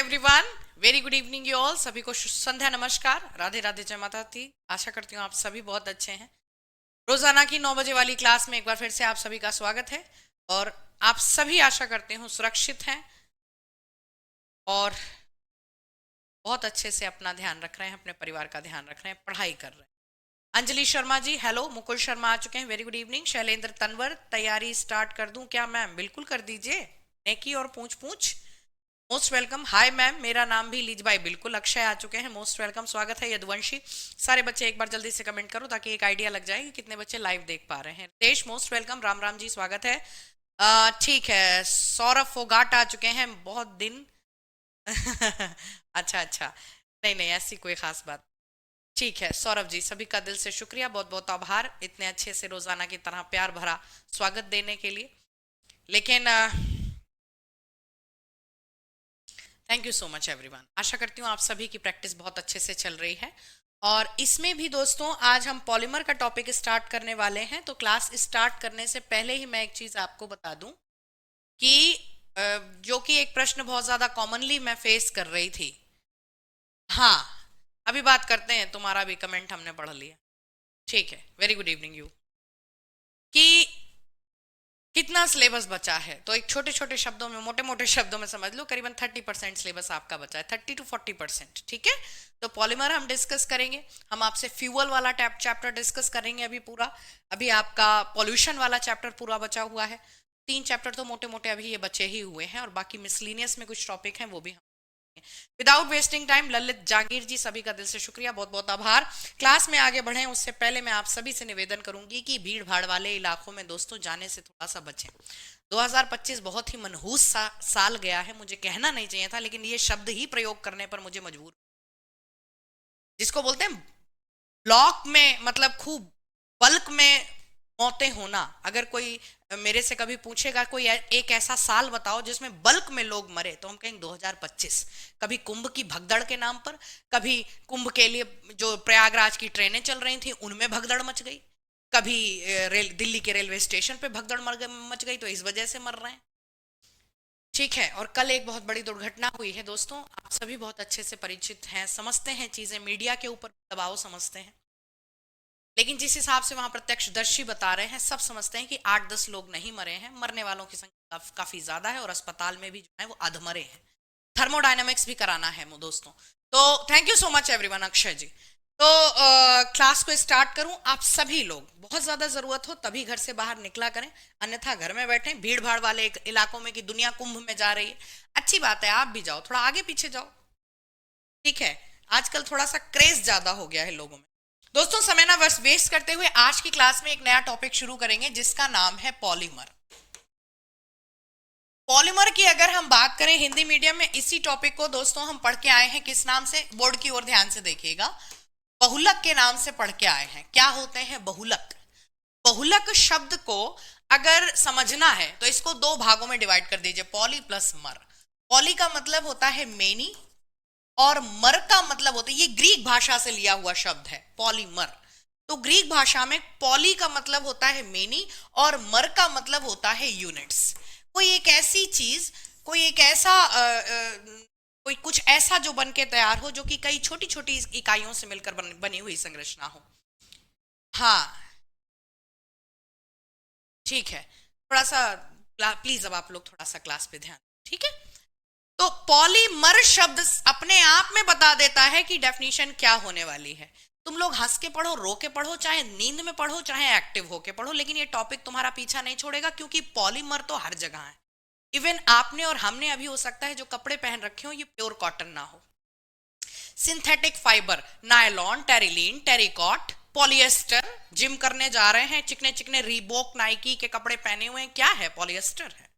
Everyone, very good evening you all. सभी को संध्या नमस्कार, राधे राधे, जय माता दी। आशा करती हूँ आप सभी बहुत अच्छे हैं। रोजाना की 9 बजे वाली क्लास में एक बार फिर से आप सभी का स्वागत है। और आप सभी आशा करते हूँ सुरक्षित हैं और बहुत अच्छे से अपना ध्यान रख रहे हैं, अपने परिवार का ध्यान रख रहे हैं, पढ़ाई कर रहे हैं। अंजलि शर्मा जी हेलो, मुकुल शर्मा आ चुके हैं, very good evening. Shailendra Tanwar, तैयारी स्टार्ट कर दूं क्या मैम? बिल्कुल कर दीजिए। नेकी और पूछ पूछ। Most welcome. हाय मैम, मेरा नाम भी लीज भाई। बिल्कुल, अक्षय आ चुके हैं, मोस्ट वेलकम, स्वागत है। यदुवंशी, सारे बच्चे एक बार जल्दी से कमेंट करो ताकि एक आइडिया लग जाए कि कितने बच्चे लाइव देख पा रहे हैं। देश, मोस्ट वेलकम। राम राम जी, स्वागत है। ठीक है। सौरभ फोगाट आ चुके हैं, बहुत दिन। अच्छा अच्छा, नहीं नहीं, ऐसी कोई खास बात। ठीक है सौरभ जी, सभी का दिल से शुक्रिया, बहुत बहुत आभार इतने अच्छे से रोजाना की तरह प्यार भरा स्वागत देने के लिए। लेकिन thank you so much everyone. आशा करती हूँ आप सभी की प्रैक्टिस बहुत अच्छे से चल रही है। और इसमें भी दोस्तों आज हम पॉलीमर का टॉपिक स्टार्ट करने वाले हैं। तो क्लास स्टार्ट करने से पहले ही मैं एक चीज आपको बता दूं कि जो कि एक प्रश्न बहुत ज्यादा कॉमनली मैं फेस कर रही थी। हाँ, अभी बात करते हैं, तुम्हारा भी कमेंट हमने पढ़ लिया। ठीक है, वेरी गुड इवनिंग यू। कि कितना सिलेबस बचा है, तो एक छोटे छोटे शब्दों में, मोटे मोटे शब्दों में समझ लो, करीबन 30% सिलेबस आपका बचा है, 30 to 40%। ठीक है, तो पॉलीमर हम डिस्कस करेंगे। हम आपसे फ्यूअल वाला चैप्टर डिस्कस करेंगे अभी पूरा। अभी आपका पॉल्यूशन वाला चैप्टर पूरा बचा हुआ है। 3 चैप्टर तो मोटे मोटे अभी ये बचे ही हुए हैं, और बाकी मिसलिनियस में कुछ टॉपिक हैं वो भी हम। विदाउट वेस्टिंग टाइम, ललित जागीर जी, सभी का दिल से शुक्रिया, बहुत बहुत आभार। क्लास में आगे बढ़े उससे पहले मैं आप सभी से निवेदन करूंगी कि भीड़ भाड़ वाले इलाकों में दोस्तों जाने से थोड़ा सा बचें। 2025 बहुत ही मनहूस साल गया है, मुझे कहना नहीं चाहिए था, लेकिन ये शब्द ही प्रयोग करने पर मुझे मजबूर। जिसको बोलते हैं ब्लॉक में, मतलब खूब बल्क में मौतें होना। अगर कोई मेरे से कभी पूछेगा कोई एक ऐसा साल बताओ जिसमें बल्क में लोग मरे, तो हम कहेंगे 2025। कभी कुंभ की भगदड़ के नाम पर, कभी कुंभ के लिए जो प्रयागराज की ट्रेनें चल रही थी उनमें भगदड़ मच गई, कभी दिल्ली के रेलवे स्टेशन पे भगदड़ मच गई, तो इस वजह से मर रहे हैं। ठीक है, और कल एक बहुत बड़ी दुर्घटना हुई है दोस्तों, आप सभी बहुत अच्छे से परिचित हैं, समझते हैं चीजें, मीडिया के ऊपर दबाव समझते हैं। लेकिन जिस हिसाब से वहां प्रत्यक्षदर्शी बता रहे हैं, सब समझते हैं कि 8-10 लोग नहीं मरे हैं, मरने वालों की संख्या काफी ज्यादा है, और अस्पताल में भी जो है वो अधमरे हैं। थर्मोडायनामिक्स भी कराना है दोस्तों। तो thank you so much everyone. Akshay ji, तो क्लास को स्टार्ट करूं। आप सभी लोग बहुत ज्यादा जरूरत हो तभी घर से बाहर निकला करें, अन्यथा घर में बैठे भीड़ भाड़ वाले इलाकों में, कि दुनिया कुंभ में जा रही है। अच्छी बात है, आप भी जाओ, थोड़ा आगे पीछे जाओ। ठीक है, आजकल थोड़ा सा क्रेज ज्यादा हो गया है लोगों में। दोस्तों, समय ना बस वेस्ट करते हुए आज की क्लास में एक नया टॉपिक शुरू करेंगे जिसका नाम है पॉलीमर। पॉलीमर की अगर हम बात करें हिंदी मीडियम में, इसी टॉपिक को दोस्तों हम पढ़ के आए हैं किस नाम से? बोर्ड की ओर ध्यान से देखिएगा, बहुलक के नाम से पढ़ के आए हैं। क्या होते हैं बहुलक? बहुलक शब्द को अगर समझना है तो इसको 2 भागों में डिवाइड कर दीजिए, पॉली प्लस मर। पॉली का मतलब होता है मेनी, और मर का मतलब होता है, ये ग्रीक भाषा से लिया हुआ शब्द है पॉलीमर। तो ग्रीक भाषा में पॉली का मतलब होता है मेनी, और मर का मतलब होता है यूनिट्स। कोई एक ऐसी चीज, कोई एक ऐसा कोई कुछ ऐसा जो बन के तैयार हो, जो कि कई छोटी छोटी इकाइयों से मिलकर बनी हुई संरचना हो। हाँ, ठीक है, थोड़ा सा प्लीज अब आप लोग थोड़ा सा क्लास पे ध्यान। ठीक है, तो पॉलीमर शब्द अपने आप में बता देता है कि डेफिनेशन क्या होने वाली है। तुम लोग हंस के पढ़ो, रो के पढ़ो, चाहे नींद में पढ़ो, चाहे एक्टिव होके पढ़ो, लेकिन ये टॉपिक तुम्हारा पीछा नहीं छोड़ेगा, क्योंकि पॉलीमर तो हर जगह है। इवन आपने और हमने अभी हो सकता है जो कपड़े पहन रखे हो ये प्योर कॉटन ना हो, synthetic fibre, nylon, terylene, terricot, polyester. Gym करने जा रहे हैं, चिकने चिकने रीबॉक, नाइकी के कपड़े पहने हुए हैं, क्या है? पॉलिएस्टर है।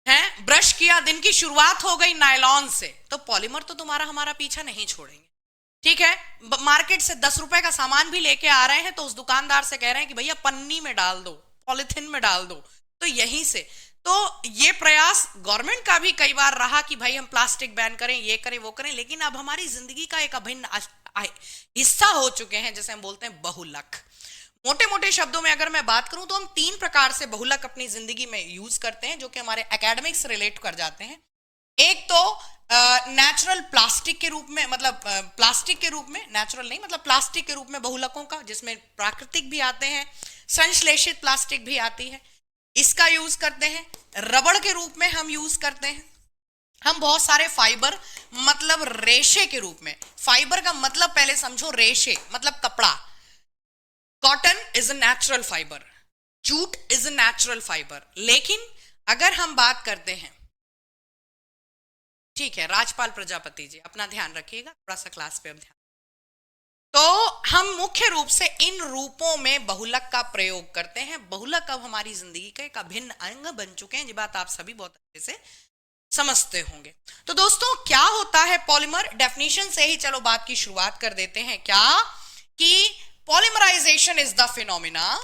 हैं, ब्रश किया, दिन की शुरुआत हो गई नायलॉन से, तो पॉलीमर तो तुम्हारा हमारा पीछा नहीं छोड़ेंगे। ठीक है, मार्केट से 10 रुपए का सामान भी लेके आ रहे हैं तो उस दुकानदार से कह रहे हैं कि भैया पन्नी में डाल दो, पॉलिथीन में डाल दो। तो यहीं से तो ये प्रयास गवर्नमेंट का भी कई बार रहा कि भाई हम प्लास्टिक बैन करें, ये करें, वो करें, लेकिन अब हमारी जिंदगी का एक अभिन्न हिस्सा हो चुके हैं, जैसे हम बोलते हैं बहुलक। मोटे मोटे शब्दों में अगर मैं बात करूं तो हम 3 प्रकार से बहुलक अपनी जिंदगी में यूज करते हैं, जो कि हमारे एकेडमिक्स रिलेट कर जाते हैं। एक तो नेचुरल प्लास्टिक के रूप में, मतलब प्लास्टिक के रूप में, नेचुरल नहीं मतलब प्लास्टिक के रूप में बहुलकों का, जिसमें प्राकृतिक भी आते हैं, संश्लेषित प्लास्टिक भी आती है, इसका यूज करते हैं। रबड़ के रूप में हम यूज करते हैं। हम बहुत सारे फाइबर, मतलब रेशे के रूप में, फाइबर का मतलब पहले समझो, रेशे मतलब कपड़ा। Cotton is a natural fibre, jute is a natural fibre. लेकिन अगर हम बात करते हैं, ठीक है राजपाल प्रजापति जी अपना ध्यान रखिएगा, थोड़ा सा क्लास पे अब ध्यान। तो हम मुख्य रूप से इन रूपों में बहुलक का प्रयोग करते हैं। बहुलक अब हमारी जिंदगी का एक अभिन्न अंग बन चुके हैं, ये बात आप सभी बहुत अच्छे से समझते होंगे। तो दोस्तों क्या होता है पॉलीमर, डेफिनेशन से ही चलो बात की शुरुआत कर देते हैं। क्या कि polymerisation is the phenomena,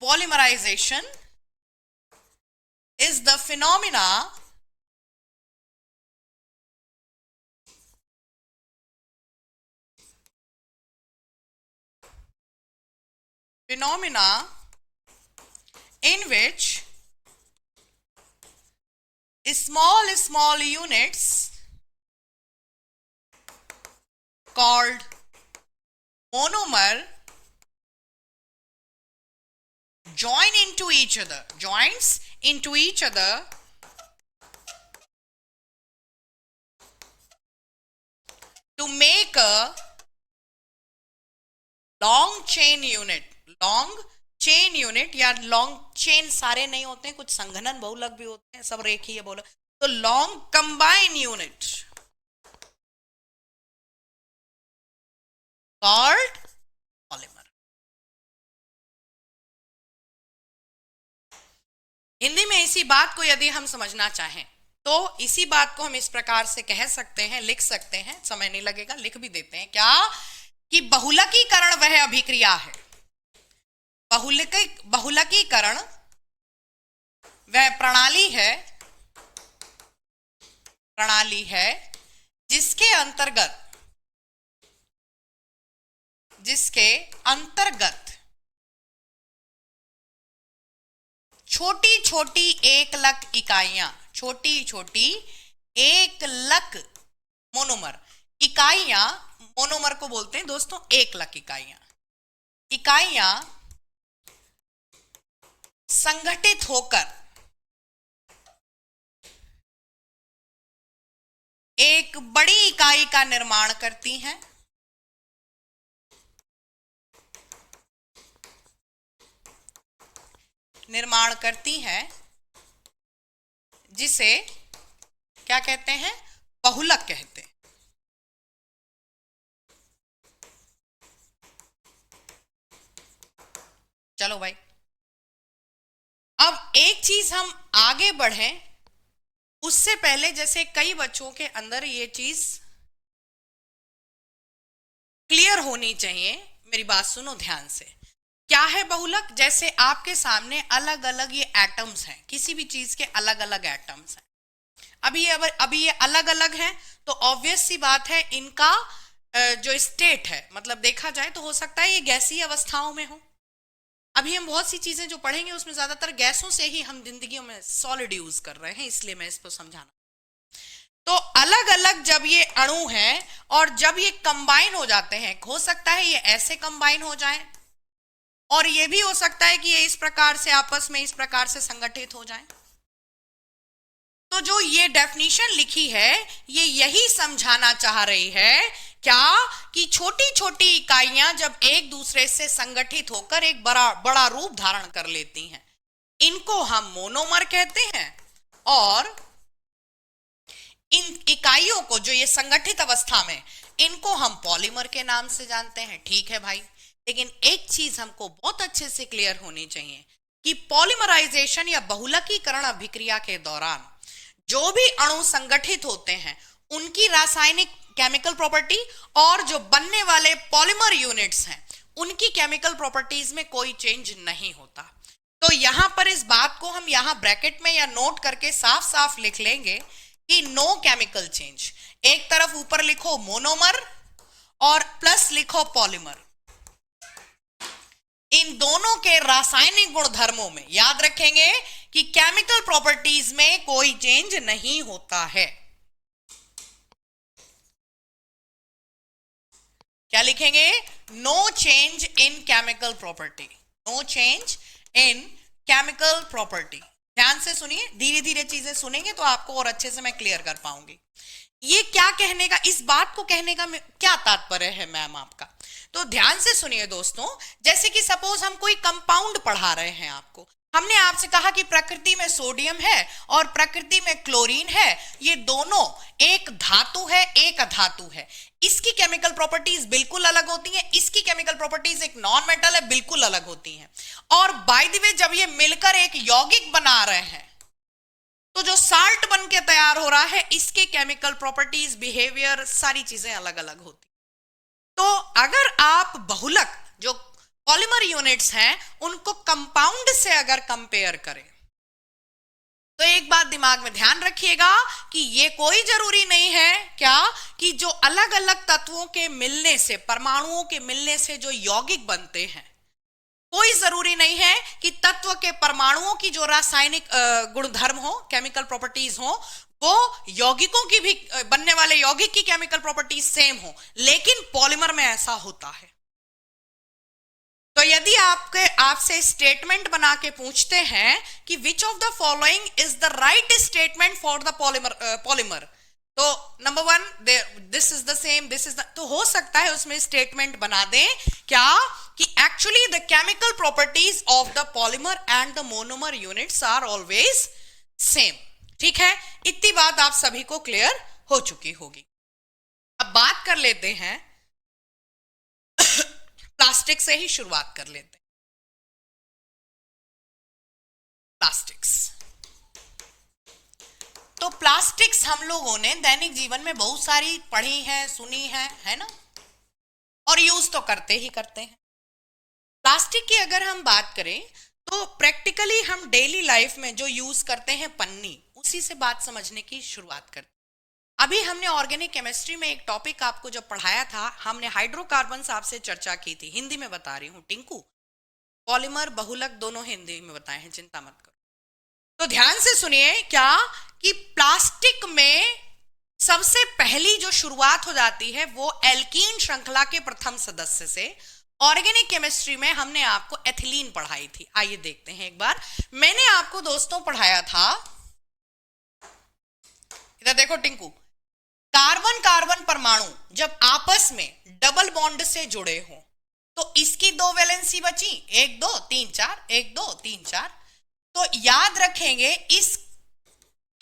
polymerisation is the phenomena in which small units called monomer joins into each other to make a long chain unit। long chain unit या long chain सारे नहीं होते हैं, कुछ संघनन बहुलक भी होते हैं, सब रेखीय बहुलक। तो long combine unit called polymer। Hindi में इसी बात को यदि हम समझना चाहें तो इसी बात को हम इस प्रकार से कह सकते हैं, लिख सकते हैं, समय नहीं लगेगा लिख भी देते हैं। क्या कि बहुलकीकरण वह अभिक्रिया है, बहुलकीकरण वह प्रणाली है जिसके अंतर्गत छोटी छोटी एकलक इकाइयां, छोटी छोटी एकलक मोनोमर इकाइयां, मोनोमर को बोलते हैं दोस्तों एकलक इकाइयां संगठित होकर एक बड़ी इकाई का निर्माण करती हैं। जिसे क्या कहते हैं, बहुलक कहते हैं। चलो भाई, अब एक चीज हम आगे बढ़ें उससे पहले, जैसे कई बच्चों के अंदर ये चीज क्लियर होनी चाहिए, मेरी बात सुनो ध्यान से। क्या है बहुलक? जैसे आपके सामने अलग अलग ये एटम्स हैं, किसी भी चीज के अलग अलग एटम्स हैं। अभी ये अलग अलग हैं, तो ऑब्वियस सी बात है इनका जो स्टेट है, मतलब देखा जाए तो हो सकता है ये गैसीय अवस्थाओं में हो। अभी हम बहुत सी चीजें जो पढ़ेंगे उसमें ज्यादातर गैसों से ही हम जिंदगियों में सॉलिड यूज कर रहे हैं, इसलिए मैं इसको समझाना। तो अलग अलग जब ये अणु हैं और जब ये कंबाइन हो जाते हैं, हो सकता है ये ऐसे कंबाइन हो जाएं और ये भी हो सकता है कि ये इस प्रकार से आपस में इस प्रकार से संगठित हो जाएं। तो जो ये डेफिनेशन लिखी है ये यही समझाना चाह रही है, क्या कि छोटी छोटी इकाइयां जब एक दूसरे से संगठित होकर एक बड़ा रूप धारण कर लेती हैं, इनको हम मोनोमर कहते हैं। और इन इकाइयों को जो ये संगठित अवस्था में, इनको हम पॉलीमर के नाम से जानते हैं। ठीक है भाई, लेकिन एक चीज हमको बहुत अच्छे से क्लियर होनी चाहिए कि पॉलीमराइजेशन या बहुलकीकरण अभिक्रिया के दौरान जो भी अणु संगठित होते हैं उनकी रासायनिक केमिकल प्रॉपर्टी और जो बनने वाले पॉलीमर यूनिट्स हैं उनकी केमिकल प्रॉपर्टीज में कोई चेंज नहीं होता। तो यहां पर इस बात को हम यहां ब्रैकेट में या नोट करके साफ साफ लिख लेंगे कि नो केमिकल चेंज। एक तरफ ऊपर लिखो मोनोमर और प्लस लिखो पॉलीमर। इन दोनों के रासायनिक गुणधर्मों में याद रखेंगे कि केमिकल प्रॉपर्टीज में कोई चेंज नहीं होता है। क्या लिखेंगे? No change in chemical property, no change in chemical property. ध्यान से सुनिए, धीरे धीरे चीजें सुनेंगे तो आपको और अच्छे से मैं क्लियर कर पाऊंगी। ये क्या कहने का, इस बात को कहने का क्या तात्पर्य है मैम आपका? तो ध्यान से सुनिए दोस्तों, जैसे कि सपोज हम कोई कंपाउंड पढ़ा रहे हैं आपको, हमने आपसे कहा कि प्रकृति में सोडियम है और प्रकृति में क्लोरीन है, ये दोनों एक धातु है एक अधातु है। इसकी केमिकल प्रॉपर्टीज बिल्कुल अलग होती हैं, इसकी केमिकल प्रॉपर्टीज एक नॉन मेटल है बिल्कुल अलग होती हैं। और बाय द वे जब ये मिलकर एक यौगिक बना रहे हैं तो जो साल्ट बन के तैयार हो रहा है, इसके केमिकल प्रॉपर्टीज, बिहेवियर, सारी चीजें अलग अलग होती। तो अगर आप बहुलक जो पॉलीमर यूनिट्स हैं उनको कंपाउंड से अगर कंपेयर करें तो एक बात दिमाग में ध्यान रखिएगा कि ये कोई जरूरी नहीं है क्या कि जो अलग अलग तत्वों के मिलने से, परमाणुओं के मिलने से जो यौगिक बनते हैं, कोई जरूरी नहीं है कि तत्व के परमाणुओं की जो रासायनिक गुणधर्म हो, केमिकल प्रॉपर्टीज हो, वो यौगिकों की भी, बनने वाले यौगिक की केमिकल प्रॉपर्टीज सेम हो। लेकिन पॉलीमर में ऐसा होता है। तो यदि आपसे स्टेटमेंट बना के पूछते हैं कि which of the following is the right statement for the polymer, तो number 1 this is the same, this is the, तो हो सकता है उसमें स्टेटमेंट बना दें क्या कि actually the chemical properties of the polymer and the monomer units are always same. ठीक है, इतनी बात आप सभी को क्लियर हो चुकी होगी। अब बात कर लेते हैं प्लास्टिक से ही शुरुआत कर लेते हैं। प्लास्टिक्स, तो प्लास्टिक्स हम लोगों ने दैनिक जीवन में बहुत सारी पढ़ी है, सुनी है ना, और यूज तो करते ही करते हैं। प्लास्टिक की अगर हम बात करें तो प्रैक्टिकली हम डेली लाइफ में जो यूज करते हैं पन्नी, उसी से बात समझने की शुरुआत करते हैं। अभी हमने ऑर्गेनिक केमिस्ट्री में एक टॉपिक आपको जब पढ़ाया था, हमने हाइड्रोकार्बन आपसे चर्चा की थी। हिंदी में बता रही हूँ टिंकू, पॉलीमर बहुलक दोनों हिंदी में बताए हैं, चिंता मत करो। तो ध्यान से सुनिए क्या कि प्लास्टिक में सबसे पहली जो शुरुआत हो जाती है वो एल्कीन श्रृंखला के प्रथम सदस्य से। ऑर्गेनिक केमिस्ट्री में हमने आपको एथिलीन पढ़ाई थी। आइए देखते हैं एक बार। मैंने आपको दोस्तों पढ़ाया था, इधर देखो टिंकू, कार्बन कार्बन परमाणु जब आपस में डबल बॉन्ड से जुड़े हो तो इसकी 2 वैलेंसी बची, 1 2 3 4, 1 2 3 4। तो याद रखेंगे इस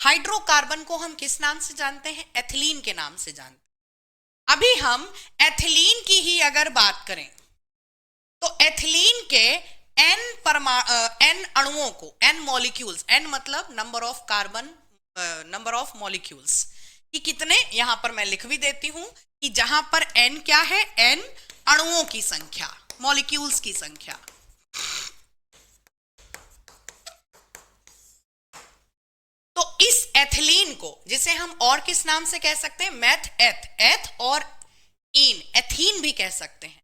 हाइड्रोकार्बन को हम किस नाम से जानते हैं? एथिलीन के नाम से जानते हैं। अभी हम एथिलीन की ही अगर बात करें तो एथिलीन के n अणुओं को, n मॉलिक्यूल्स, n मतलब number of carbon, number of molecules कि कितने, यहां पर मैं लिख भी देती हूं कि जहां पर n क्या है, n अणुओं की संख्या, मॉलिक्यूल्स की संख्या। तो इस एथिलीन को, जिसे हम और किस नाम से कह सकते हैं, एथ और इन, एथीन भी कह सकते हैं।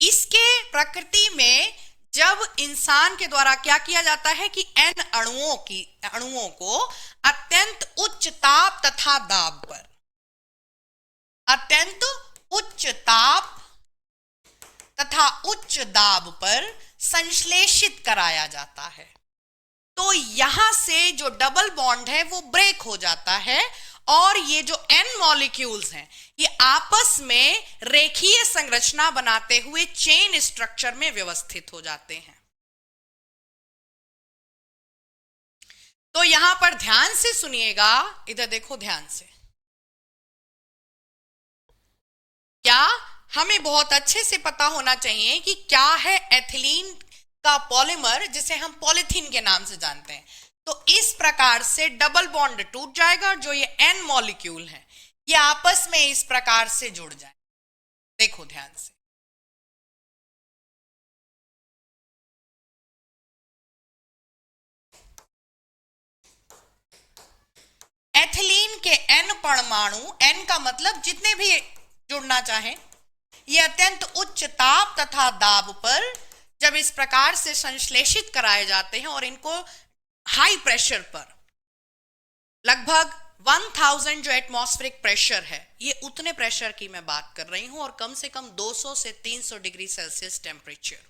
इसके प्रकृति में जब इंसान के द्वारा क्या किया जाता है कि n अणुओं को अत्यंत उच्च ताप तथा दाब पर, अत्यंत उच्च ताप तथा उच्च दाब पर संश्लेषित कराया जाता है, तो यहां से जो डबल बॉन्ड है वो ब्रेक हो जाता है और ये जो n मॉलिक्यूल्स हैं ये आपस में रेखीय संरचना बनाते हुए चेन स्ट्रक्चर में व्यवस्थित हो जाते हैं। तो यहां पर ध्यान से सुनिएगा, इधर देखो ध्यान से, क्या हमें बहुत अच्छे से पता होना चाहिए कि क्या है एथिलीन का पॉलीमर, जिसे हम पॉलीथीन के नाम से जानते हैं। तो इस प्रकार से डबल बॉन्ड टूट जाएगा, जो ये n मॉलिक्यूल है ये आपस में इस प्रकार से जुड़ जाए। देखो ध्यान से, एथिलीन के n परमाणु, n का मतलब जितने भी जुड़ना चाहें, ये अत्यंत उच्च ताप तथा दाब पर जब इस प्रकार से संश्लेषित कराए जाते हैं और इनको हाई प्रेशर पर, लगभग 1000 जो एटमॉस्फेरिक प्रेशर है, ये उतने प्रेशर की मैं बात कर रही हूं, और कम से कम 200 से 300 डिग्री सेल्सियस टेम्परेचर,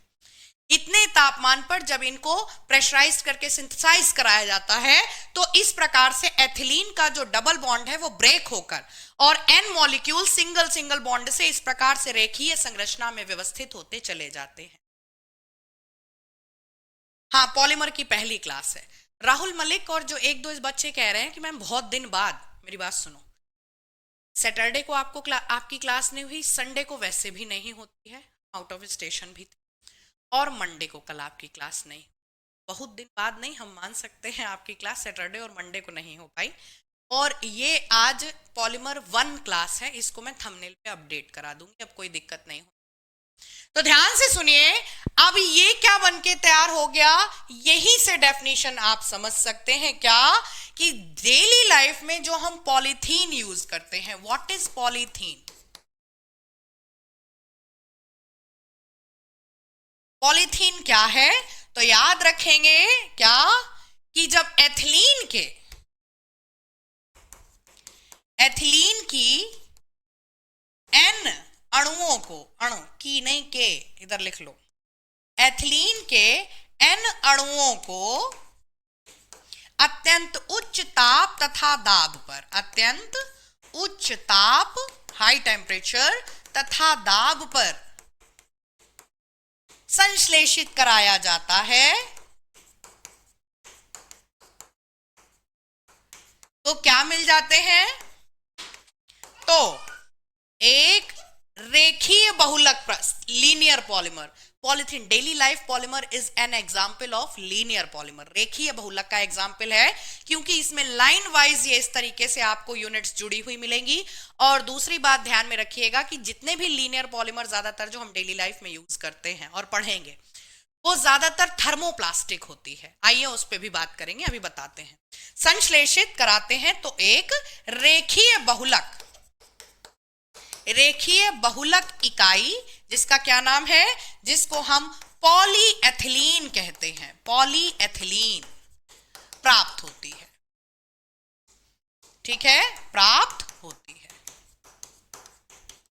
इतने तापमान पर जब इनको प्रेशराइज करके सिंथेसाइज कराया जाता है, तो इस प्रकार से एथिलीन का जो डबल बॉन्ड है वो ब्रेक होकर और n molecule single single bond से इस प्रकार से रेखीय संरचना में व्यवस्थित होते चले जाते हैं। हाँ, पॉलीमर की पहली क्लास है। राहुल मलिक और जो एक दो इस बच्चे कह रहे हैं कि मैम बहुत दिन बाद, मेरी बात सुनो, सैटरडे को आपकी क्लास नहीं हुई, संडे को वैसे भी नहीं होती है, आउट ऑफ स्टेशन भी थे, और मंडे को कल आपकी क्लास नहीं। बहुत दिन बाद नहीं, हम मान सकते हैं आपकी क्लास सैटरडे और मंडे को नहीं हो पाई, और ये आज पॉलीमर 1 क्लास है, इसको मैं थंबनेल पे अपडेट करा दूंगी, अब कोई दिक्कत नहीं हो। तो ध्यान से सुनिए, अब ये क्या बनके तैयार हो गया, यही से डेफिनेशन आप समझ सकते हैं क्या, कि डेली लाइफ में जो हम पॉलीथीन यूज करते हैं, व्हाट इज पॉलीथीन? पॉलीथीन क्या है? तो याद रखेंगे क्या, कि जब एथिलीन की एन अणुओं को, अणु की नहीं के, इधर लिख लो, एथिलीन के एन अणुओं को अत्यंत उच्च ताप तथा दाब पर, अत्यंत उच्च ताप हाई टेम्परेचर तथा दाब पर संश्लेषित कराया जाता है, तो क्या मिल जाते हैं? तो एक रेखीय बहुलक linear polymer, polythene daily life polymer is an example of linear polymer, रेखीय बहुलक का एग्जाम्पल है, क्योंकि इसमें लाइन वाइज ये इस तरीके से आपको यूनिट्स जुड़ी हुई मिलेंगी। और दूसरी बात ध्यान में रखिएगा कि जितने भी लीनियर पॉलीमर ज्यादातर जो हम डेली लाइफ में यूज करते हैं और पढ़ेंगे, वो ज्यादातर थर्मोप्लास्टिक होती है। आइए उस पर भी बात करेंगे, अभी बताते हैं। संश्लेषित कराते हैं तो एक रेखीय बहुलक इकाई, जिसका क्या नाम है, जिसको हम पॉलीएथिलीन कहते हैं, पॉलीएथिलीन प्राप्त होती है। ठीक है, प्राप्त होती है।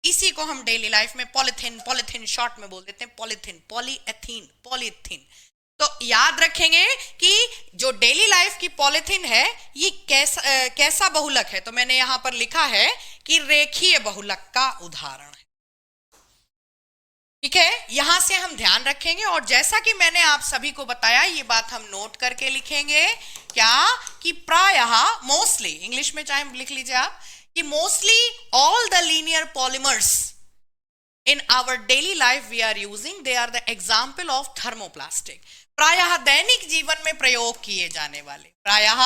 इसी को हम डेली लाइफ में पॉलीथीन शॉर्ट में बोल देते हैं, पॉलीथीन, पॉलीथीन। तो याद रखेंगे कि जो डेली लाइफ की पॉलीथीन है, ये कैसा बहुलक है, तो मैंने यहां पर लिखा है कि रेखीय बहुलक का उदाहरण है। ठीक है, यहां से हम ध्यान रखेंगे, और जैसा कि मैंने आप सभी को बताया, ये बात हम नोट करके लिखेंगे क्या, कि प्रायः मोस्टली, इंग्लिश में चाहे लिख लीजिए आप, कि mostly all the linear polymers in our daily life we are using, they are the example of thermoplastic। प्रायः दैनिक जीवन में प्रयोग किए जाने वाले, प्रायः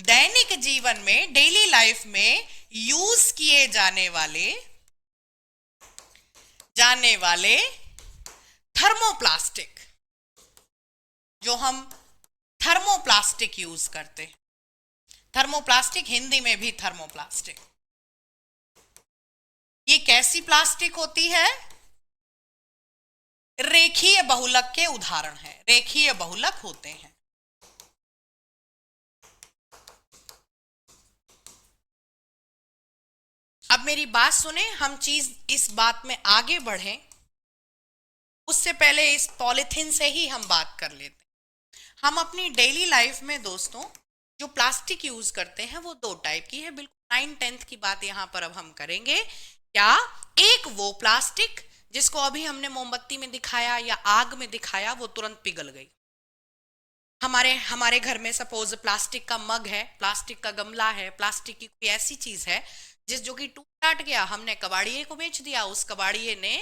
दैनिक जीवन में डेली लाइफ में यूज किए जाने वाले थर्मोप्लास्टिक, जो हम थर्मोप्लास्टिक यूज करते हैं, थर्मोप्लास्टिक हिंदी में भी थर्मोप्लास्टिक, ये कैसी प्लास्टिक होती है? रेखीय बहुलक के उदाहरण है, रेखीय बहुलक होते हैं। अब मेरी बात सुने, हम इस बात में आगे बढ़ें उससे पहले इस पॉलीथीन से ही हम बात कर लेते हैं। हम अपनी डेली लाइफ में दोस्तों जो प्लास्टिक यूज करते हैं वो 2 टाइप की है, बिल्कुल 9-10 की बात यहां पर अब हम करेंगे। क्या? एक वो प्लास्टिक जिसको अभी हमने मोमबत्ती में दिखाया या आग में दिखाया, वो तुरंत पिघल गई। हमारे घर में सपोज प्लास्टिक का मग है, प्लास्टिक का गमला है, प्लास्टिक की कोई ऐसी चीज है जो कि टूट टाट गया, हमने कबाड़िए को बेच दिया, उस कबाड़िए ने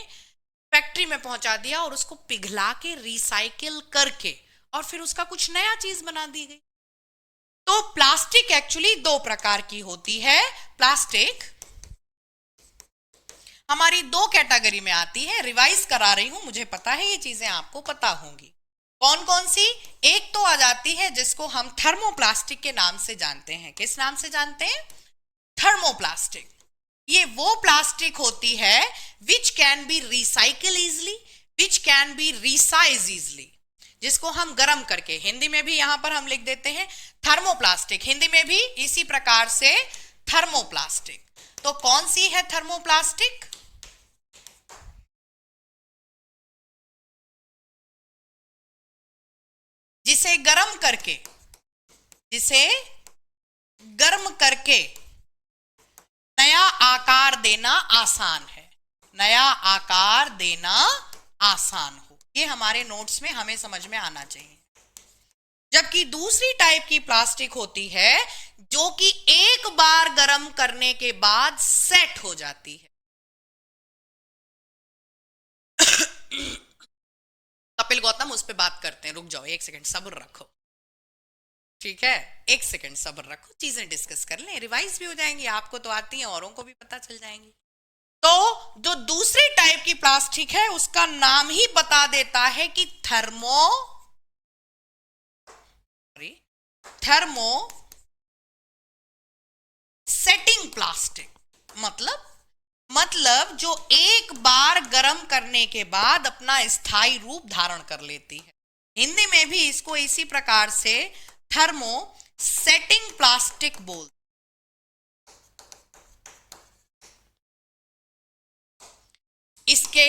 फैक्ट्री में पहुंचा दिया और उसको पिघला के रिसाइकिल करके और फिर उसका कुछ नया चीज बना दी गई। तो प्लास्टिक एक्चुअली 2 प्रकार की होती है। प्लास्टिक हमारी 2 कैटेगरी में आती है, रिवाइज करा रही हूं, मुझे पता है ये चीजें आपको पता होंगी। कौन कौन सी? एक तो आ जाती है जिसको हम थर्मोप्लास्टिक के नाम से जानते हैं। किस नाम से जानते हैं? थर्मोप्लास्टिक। ये वो प्लास्टिक होती है which can be recycle easily, which can be resize easily. जिसको हम गर्म करके, हिंदी में भी यहां पर हम लिख देते हैं थर्मोप्लास्टिक, हिंदी में भी इसी प्रकार से थर्मोप्लास्टिक। तो कौन सी है थर्मोप्लास्टिक? जिसे गर्म करके नया आकार देना आसान है, नया आकार देना आसान हो, ये हमारे नोट्स में हमें समझ में आना चाहिए। जबकि दूसरी टाइप की प्लास्टिक होती है जो कि एक बार गर्म करने के बाद सेट हो जाती है। कपिल गौतम उस पर बात करते हैं, रुक जाओ एक सेकंड सब्र रखो, ठीक है, एक सेकंड सब्र रखो, चीजें डिस्कस कर लें, रिवाइज भी हो जाएंगी, आपको तो आती है औरों को भी पता चल जाएंगी। तो जो दूसरी टाइप की प्लास्टिक है उसका नाम ही बता देता है कि थर्मो सेटिंग प्लास्टिक, मतलब जो एक बार गर्म करने के बाद अपना स्थायी रूप धारण कर लेती है। हिंदी में भी इसको इसी प्रकार से थर्मो सेटिंग प्लास्टिक बोल। इसके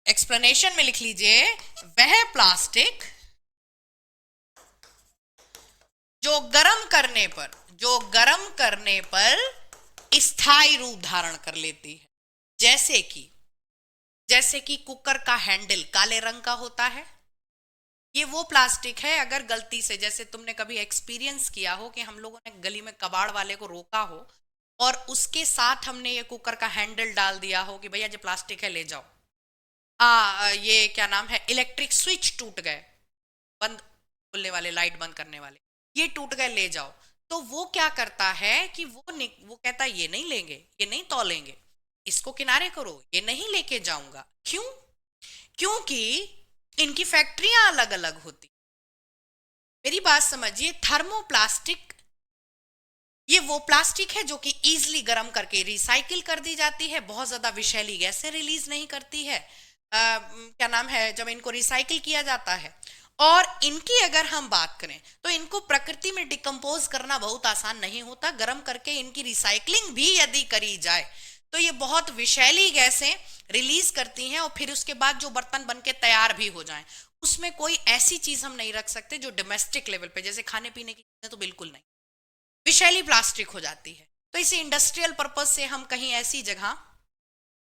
एक्सप्लेनेशन में लिख लीजिए, वह प्लास्टिक जो गर्म करने पर स्थायी रूप धारण कर लेती है। जैसे कि कुकर का हैंडल काले रंग का होता है, ये वो प्लास्टिक है, अगर गलती से, जैसे तुमने कभी एक्सपीरियंस किया हो कि हम लोगों ने गली में कबाड़ वाले को रोका हो और उसके साथ हमने ये कुकर का हैंडल डाल दिया हो कि भैया ये प्लास्टिक है ले जाओ, ये क्या नाम है, इलेक्ट्रिक स्विच टूट गए, बंद खुलने वाले, लाइट बंद करने वाले, ये टूट गए ले जाओ, तो वो क्या करता है कि वो कहता है ये नहीं लेंगे, ये नहीं तौलेंगे, इसको किनारे करो, ये नहीं लेके जाऊंगा। क्यों? क्योंकि इनकी फैक्ट्रियां अलग अलग होती। मेरी बात समझिए, थर्मोप्लास्टिक ये वो प्लास्टिक है जो कि इजीली गर्म करके रिसाइकिल कर दी जाती है, बहुत ज्यादा विषैली गैसें रिलीज नहीं करती है, क्या नाम है, जब इनको रिसाइकिल किया जाता है। और इनकी अगर हम बात करें तो इनको प्रकृति में डिकम्पोज करना बहुत आसान नहीं होता, गर्म करके इनकी रिसाइकलिंग भी यदि करी जाए तो ये बहुत विषैली गैसें रिलीज करती हैं, और फिर उसके बाद जो बर्तन बनके तैयार भी हो जाएं उसमें कोई ऐसी चीज हम नहीं रख सकते जो डोमेस्टिक लेवल पे, जैसे खाने पीने की चीजें तो बिल्कुल नहीं, विषैली प्लास्टिक हो जाती है। तो इसे इंडस्ट्रियल पर्पज से हम कहीं ऐसी जगह,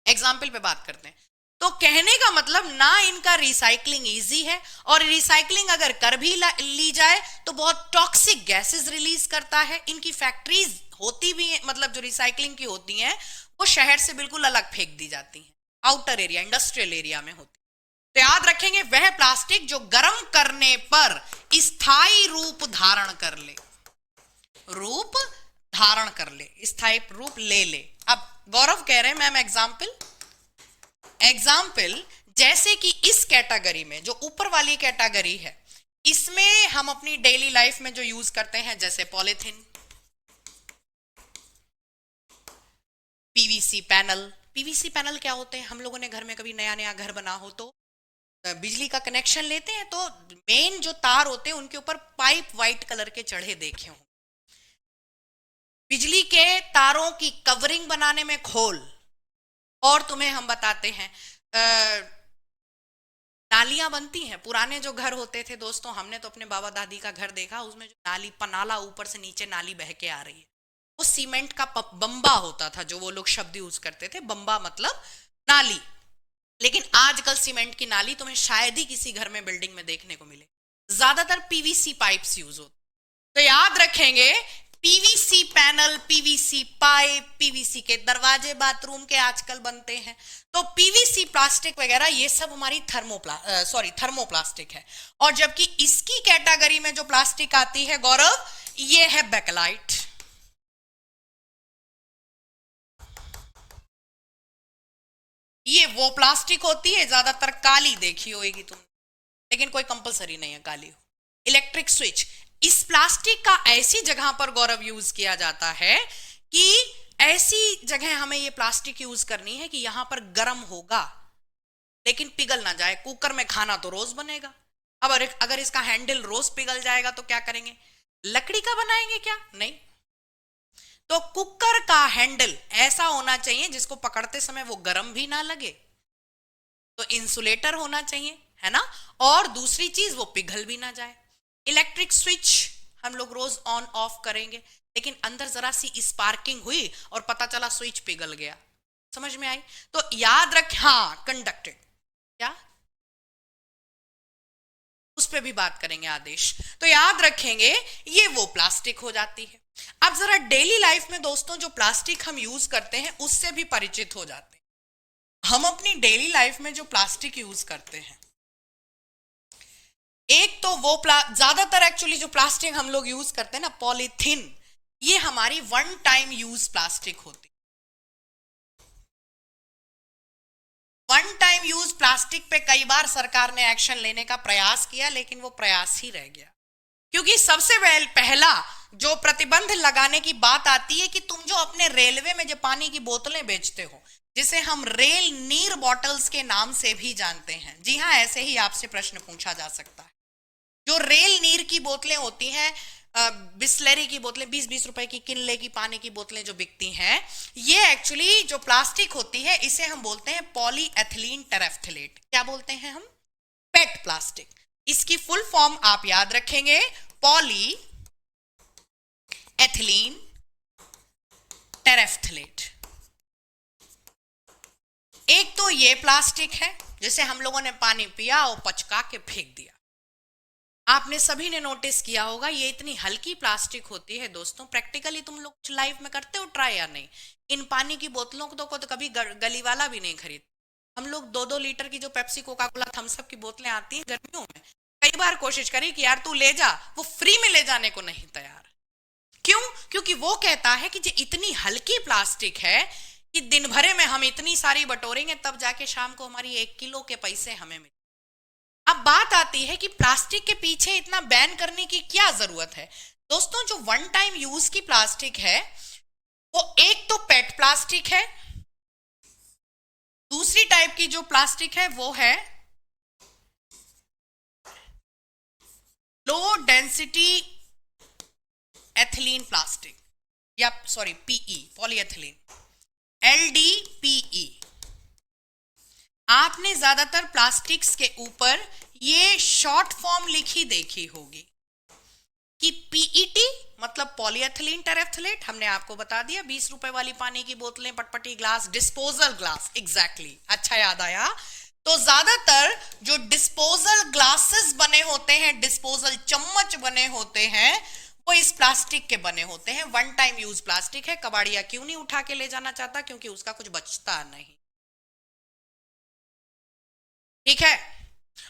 एग्जाम्पल पे बात करते हैं, तो कहने का मतलब ना इनका रिसाइकलिंग इजी है, और रिसाइकलिंग अगर कर भी ली जाए तो बहुत टॉक्सिक गैसेस रिलीज करता है। इनकी फैक्ट्रीज होती भी है, मतलब जो रिसाइकलिंग की होती हैं वो शहर से बिल्कुल अलग फेंक दी जाती हैं, आउटर एरिया, इंडस्ट्रियल एरिया में होती। तो याद रखेंगे, वह प्लास्टिक जो गर्म करने पर स्थायी रूप धारण कर ले, स्थायी रूप ले ले। अब गौरव कह रहे हैं मैम एग्जाम्पल, जैसे कि इस कैटेगरी में, जो ऊपर वाली कैटेगरी है, इसमें हम अपनी डेली लाइफ में जो यूज करते हैं, जैसे पॉलीथीन, पीवीसी पैनल क्या होते हैं, हम लोगों ने घर में कभी नया घर बना हो तो बिजली का कनेक्शन लेते हैं तो मेन जो तार होते हैं उनके ऊपर पाइप व्हाइट कलर के चढ़े देखे हों। बिजली के तारों की कवरिंग बनाने में खोल, और तुम्हें हम बताते हैं नालियां बनती हैं। पुराने जो घर होते थे दोस्तों, हमने तो अपने बाबा दादी का घर देखा, उसमें जो नाला ऊपर से नीचे नाली बह के आ रही है, वो सीमेंट का बम्बा होता था, जो वो लोग शब्द यूज करते थे, बम्बा मतलब नाली। लेकिन आजकल सीमेंट की नाली तुम्हें शायद ही किसी घर में, बिल्डिंग में देखने को मिले, ज्यादातर पीवीसी पाइप्स यूज होते। तो याद रखेंगे, PVC panel, PVC pipe, PVC के दरवाजे बाथरूम के आजकल बनते हैं, तो पीवीसी प्लास्टिक वगैरह ये सब हमारी थर्मोप्लास्टिक है। और जबकि इसकी कैटेगरी में जो प्लास्टिक आती है गौरव, ये है बेकलाइट। ये वो प्लास्टिक होती है, ज्यादातर काली देखी होगी तुम, लेकिन कोई कंपलसरी नहीं है काली हो। इलेक्ट्रिक स्विच, इस प्लास्टिक का ऐसी जगह पर गौरव यूज किया जाता है कि ऐसी जगह हमें ये प्लास्टिक यूज करनी है कि यहां पर गर्म होगा लेकिन पिघल ना जाए। कुकर में खाना तो रोज बनेगा, अब अगर इसका हैंडल रोज पिघल जाएगा तो क्या करेंगे? लकड़ी का बनाएंगे क्या? नहीं। तो कुकर का हैंडल ऐसा होना चाहिए जिसको पकड़ते समय वो गर्म भी ना लगे, तो इंसुलेटर होना चाहिए, है ना। और दूसरी चीज, वो पिघल भी ना जाए। इलेक्ट्रिक स्विच हम लोग रोज ऑन ऑफ करेंगे, लेकिन अंदर जरा सी स्पार्किंग हुई और पता चला स्विच पिघल गया। समझ में आई? तो याद रख, हाँ, कंडक्टेड, क्या, उस पर भी बात करेंगे आदेश। तो याद रखेंगे ये वो प्लास्टिक हो जाती है। अब जरा डेली लाइफ में दोस्तों जो प्लास्टिक हम यूज करते हैं उससे भी परिचित हो जाते हैं। हम अपनी डेली लाइफ में जो प्लास्टिक यूज करते हैं, एक तो वो ज्यादातर एक्चुअली जो प्लास्टिक हम लोग यूज करते हैं ना, पॉलीथीन, ये हमारी वन टाइम यूज प्लास्टिक होती। वन टाइम यूज प्लास्टिक पे कई बार सरकार ने एक्शन लेने का प्रयास किया, लेकिन वो प्रयास ही रह गया, क्योंकि सबसे पहला जो प्रतिबंध लगाने की बात आती है कि तुम जो अपने रेलवे में जो पानी की बोतलें बेचते हो, जिसे हम रेल नीर बॉटल्स के नाम से भी जानते हैं, जी हाँ, ऐसे ही आपसे प्रश्न पूछा जा सकता है। जो रेल नीर की बोतलें होती हैं, बिस्लरी की बोतलें, 20-20 रुपए की किनले की पानी की बोतलें जो बिकती हैं, ये एक्चुअली जो प्लास्टिक होती है इसे हम बोलते हैं पॉलीएथिलीन टेरेफ्थलेट। क्या बोलते हैं हम? पेट प्लास्टिक। इसकी फुल फॉर्म आप याद रखेंगे, पॉली एथिलीन टेरेफ्थलेट। एक तो ये प्लास्टिक है जैसे हम लोगों ने पानी पिया और पचका के फेंक दिया। आपने सभी ने नोटिस किया होगा ये इतनी हल्की प्लास्टिक होती है दोस्तों। प्रैक्टिकली तुम लोग लाइफ में करते हो ट्राई या नहीं? इन पानी की बोतलों को तो कभी गली वाला भी नहीं खरीद। हम लोग 2-2 लीटर की जो Pepsi Coca Cola Thums Up की बोतलें आती हैं गर्मियों में, कई बार कोशिश करी कि यार तू ले जा, वो फ्री में ले जाने को नहीं तैयार। क्यों? क्योंकि वो कहता है कि जो इतनी हल्की प्लास्टिक है कि दिन भरे में हम इतनी सारी बटोरेंगे तब जाके शाम को हमारी 1 किलो के पैसे हमें मिले। अब बात आती है कि प्लास्टिक के पीछे इतना बैन करने की क्या जरूरत है दोस्तों। जो वन टाइम यूज की प्लास्टिक है वो एक तो पेट प्लास्टिक है, दूसरी टाइप की जो प्लास्टिक है वो है लो डेंसिटी एथिलीन प्लास्टिक, या सॉरी पीई, पॉलीएथिलीन, LDPE। आपने ज्यादातर प्लास्टिक्स के ऊपर ये शॉर्ट फॉर्म लिखी देखी होगी कि PET मतलब पॉलीएथिलीन टेरेफ्थलेट। हमने आपको बता दिया 20 रुपए वाली पानी की बोतलें, पटपटी ग्लास, डिस्पोजल ग्लास, एग्जैक्टली, अच्छा याद आया। तो ज्यादातर जो डिस्पोजल ग्लासेस बने होते हैं, डिस्पोजल चम्मच बने होते हैं, वो इस प्लास्टिक के बने होते हैं। वन टाइम यूज प्लास्टिक है। कबाड़िया क्यों नहीं उठा के ले जाना चाहता? क्योंकि उसका कुछ बचता नहीं, ठीक है।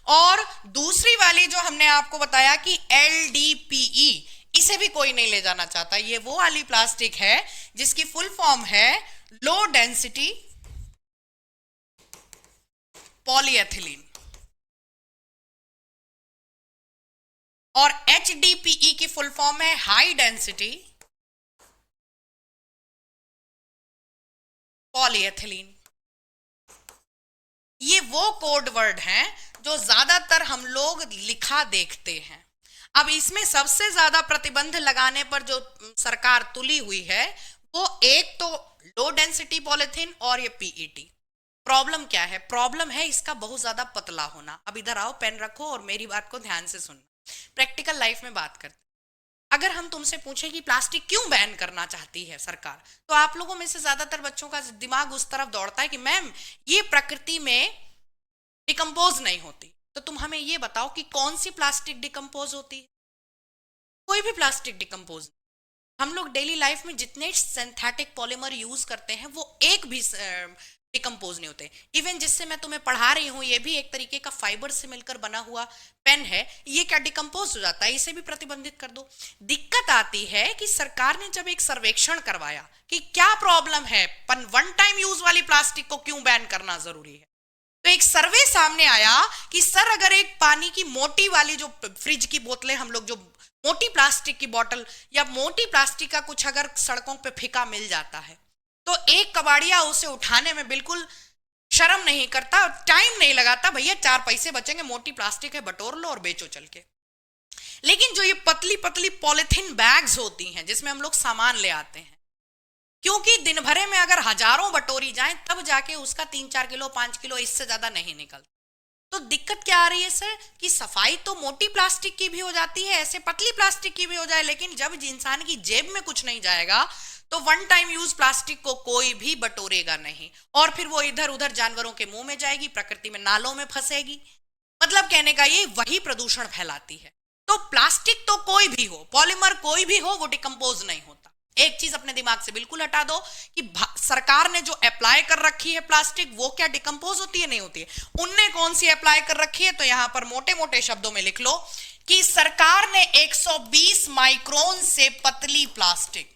और दूसरी वाली जो हमने आपको बताया कि LDPE, इसे भी कोई नहीं ले जाना चाहता। ये वो वाली प्लास्टिक है जिसकी फुल फॉर्म है लो डेंसिटी पॉलीएथिलीन, और HDPE की फुल फॉर्म है हाई डेंसिटी पॉलीएथिलीन। ये वो कोड वर्ड हैं जो ज्यादातर हम लोग लिखा देखते हैं। अब इसमें सबसे ज्यादा प्रतिबंध लगाने पर जो सरकार तुली हुई है वो एक तो लो डेंसिटी पॉलिथीन और ये PET। प्रॉब्लम क्या है? प्रॉब्लम है इसका बहुत ज्यादा पतला होना। अब इधर आओ, पेन रखो और मेरी बात को ध्यान से सुनना। प्रैक्टिकल लाइफ में बात करते, अगर हम तुमसे पूछें कि प्लास्टिक क्यों बैन करना चाहती है सरकार, तो आप लोगों में से ज्यादातर बच्चों का दिमाग उस तरफ दौड़ता है कि मैम ये प्रकृति में डिकम्पोज नहीं होती। तो तुम हमें ये बताओ कि कौन सी प्लास्टिक डिकम्पोज होती है? कोई भी प्लास्टिक डिकम्पोज। हम लोग डेली लाइफ में जितने सिंथेटिक पॉलीमर यूज करते हैं वो एक भी डिकम्पोज नहीं होते। इवन जिससे मैं तुम्हें पढ़ा रही हूँ ये भी एक तरीके का फाइबर से मिलकर बना हुआ पेन है, ये क्या डिकम्पोज हो जाता है? इसे भी प्रतिबंधित कर दो। दिक्कत आती है कि सरकार ने जब एक सर्वेक्षण करवाया कि क्या प्रॉब्लम है, वन टाइम यूज वाली प्लास्टिक को क्यों बैन करना जरूरी है, तो एक सर्वे सामने आया कि सर अगर एक पानी की मोटी वाली जो फ्रिज की बोतलें, हम लोग जो मोटी प्लास्टिक की बोतल या मोटी प्लास्टिक का कुछ अगर सड़कों पे फेंका मिल जाता है तो एक कबाड़िया उसे उठाने में बिल्कुल शर्म नहीं करता, टाइम नहीं लगाता, भैया 4 पैसे बचेंगे, मोटी प्लास्टिक है बटोर लो और बेचो चल के। लेकिन जो ये पतली पतली पॉलिथीन बैग्स होती हैं जिसमें हम लोग सामान ले आते हैं, क्योंकि दिन भरे में अगर हजारों बटोरी जाएं तब जाके उसका 3-4 किलो 5 किलो इससे ज्यादा नहीं निकलता। तो दिक्कत क्या आ रही है सर कि सफाई तो मोटी प्लास्टिक की भी हो जाती है, ऐसे पतली प्लास्टिक की भी हो जाए, लेकिन जब इंसान की जेब में कुछ नहीं जाएगा तो वन टाइम यूज प्लास्टिक को कोई भी बटोरेगा नहीं, और फिर वो इधर उधर जानवरों के मुंह में जाएगी, प्रकृति में नालों में फंसेगी। मतलब कहने का ये वही प्रदूषण फैलाती है। तो प्लास्टिक तो कोई भी हो, पॉलीमर कोई भी हो, वो डिकम्पोज नहीं होता। एक चीज अपने दिमाग से बिल्कुल हटा दो कि सरकार ने जो अप्लाई कर रखी है प्लास्टिक, वो क्या डिकम्पोज होती है? नहीं होती है। उनने कौन सी अप्लाई कर रखी है? तो यहां पर मोटे मोटे शब्दों में लिख लो कि सरकार ने 120 माइक्रोन से पतली प्लास्टिक,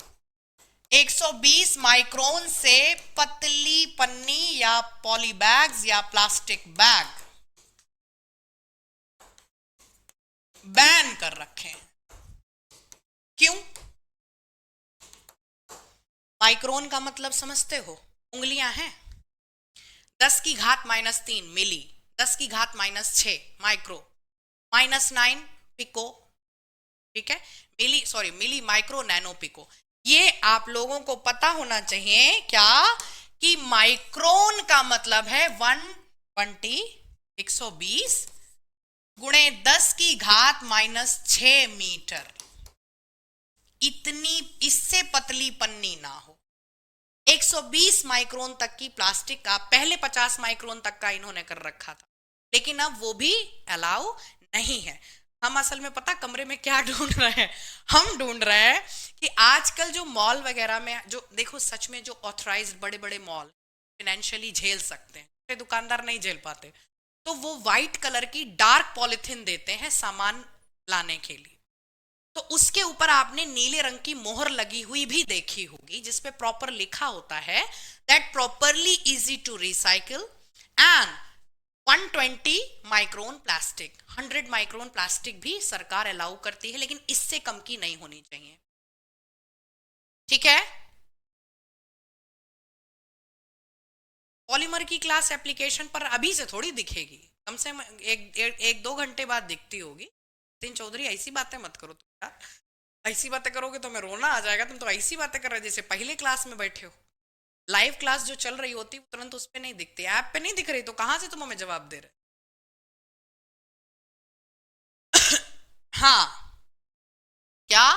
120 माइक्रोन से पतली पन्नी या पॉलीबैग्स या प्लास्टिक बैग बैन कर रखे हैं। क्यों? माइक्रोन का मतलब समझते हो? उंगलियां हैं। 10 की घात -3 मिली, 10 की घात -6 माइक्रो, -9 पिको, ठीक है? Milli micro nano pico. ये आप लोगों को पता होना चाहिए क्या कि माइक्रोन का मतलब है 120 120 गुणे 10 की घात -6 मीटर। इतनी, इससे पतली पन्नी ना हो। 120 माइक्रोन तक की प्लास्टिक का, पहले 50 माइक्रोन तक का इन्होंने कर रखा था, लेकिन अब वो भी अलाउ नहीं है। हम असल में पता कमरे में क्या ढूंढ रहे हैं? हम ढूंढ रहे हैं कि आजकल जो मॉल वगैरह में जो देखो, सच में जो ऑथराइज्ड बड़े बड़े मॉल फाइनेंशियली झेल सकते हैं, छोटे दुकानदार नहीं झेल पाते, तो वो व्हाइट कलर की डार्क पॉलिथीन देते हैं सामान लाने के लिए। तो उसके ऊपर आपने नीले रंग की मोहर लगी हुई भी देखी होगी, जिसपे प्रॉपर लिखा होता है that properly easy to recycle and 120 micron plastic. 100 micron plastic भी सरकार अलाउ करती है, लेकिन इससे कम की नहीं होनी चाहिए, ठीक है? पॉलीमर की क्लास एप्लीकेशन पर अभी से थोड़ी दिखेगी, कम से कम एक 2 घंटे बाद दिखती होगी। नितिन चौधरी ऐसी बातें मत करो तुम यार, ऐसी बातें करोगे तो मैं रोना आ जाएगा। तुम तो ऐसी बातें कर रहे हो जैसे पहले क्लास में बैठे हो। लाइव क्लास जो चल रही होती तुरंत उस पे नहीं दिखती, ऐप पे नहीं दिख रही, तो कहां से तुम हमें जवाब दे रहे? हाँ, क्या?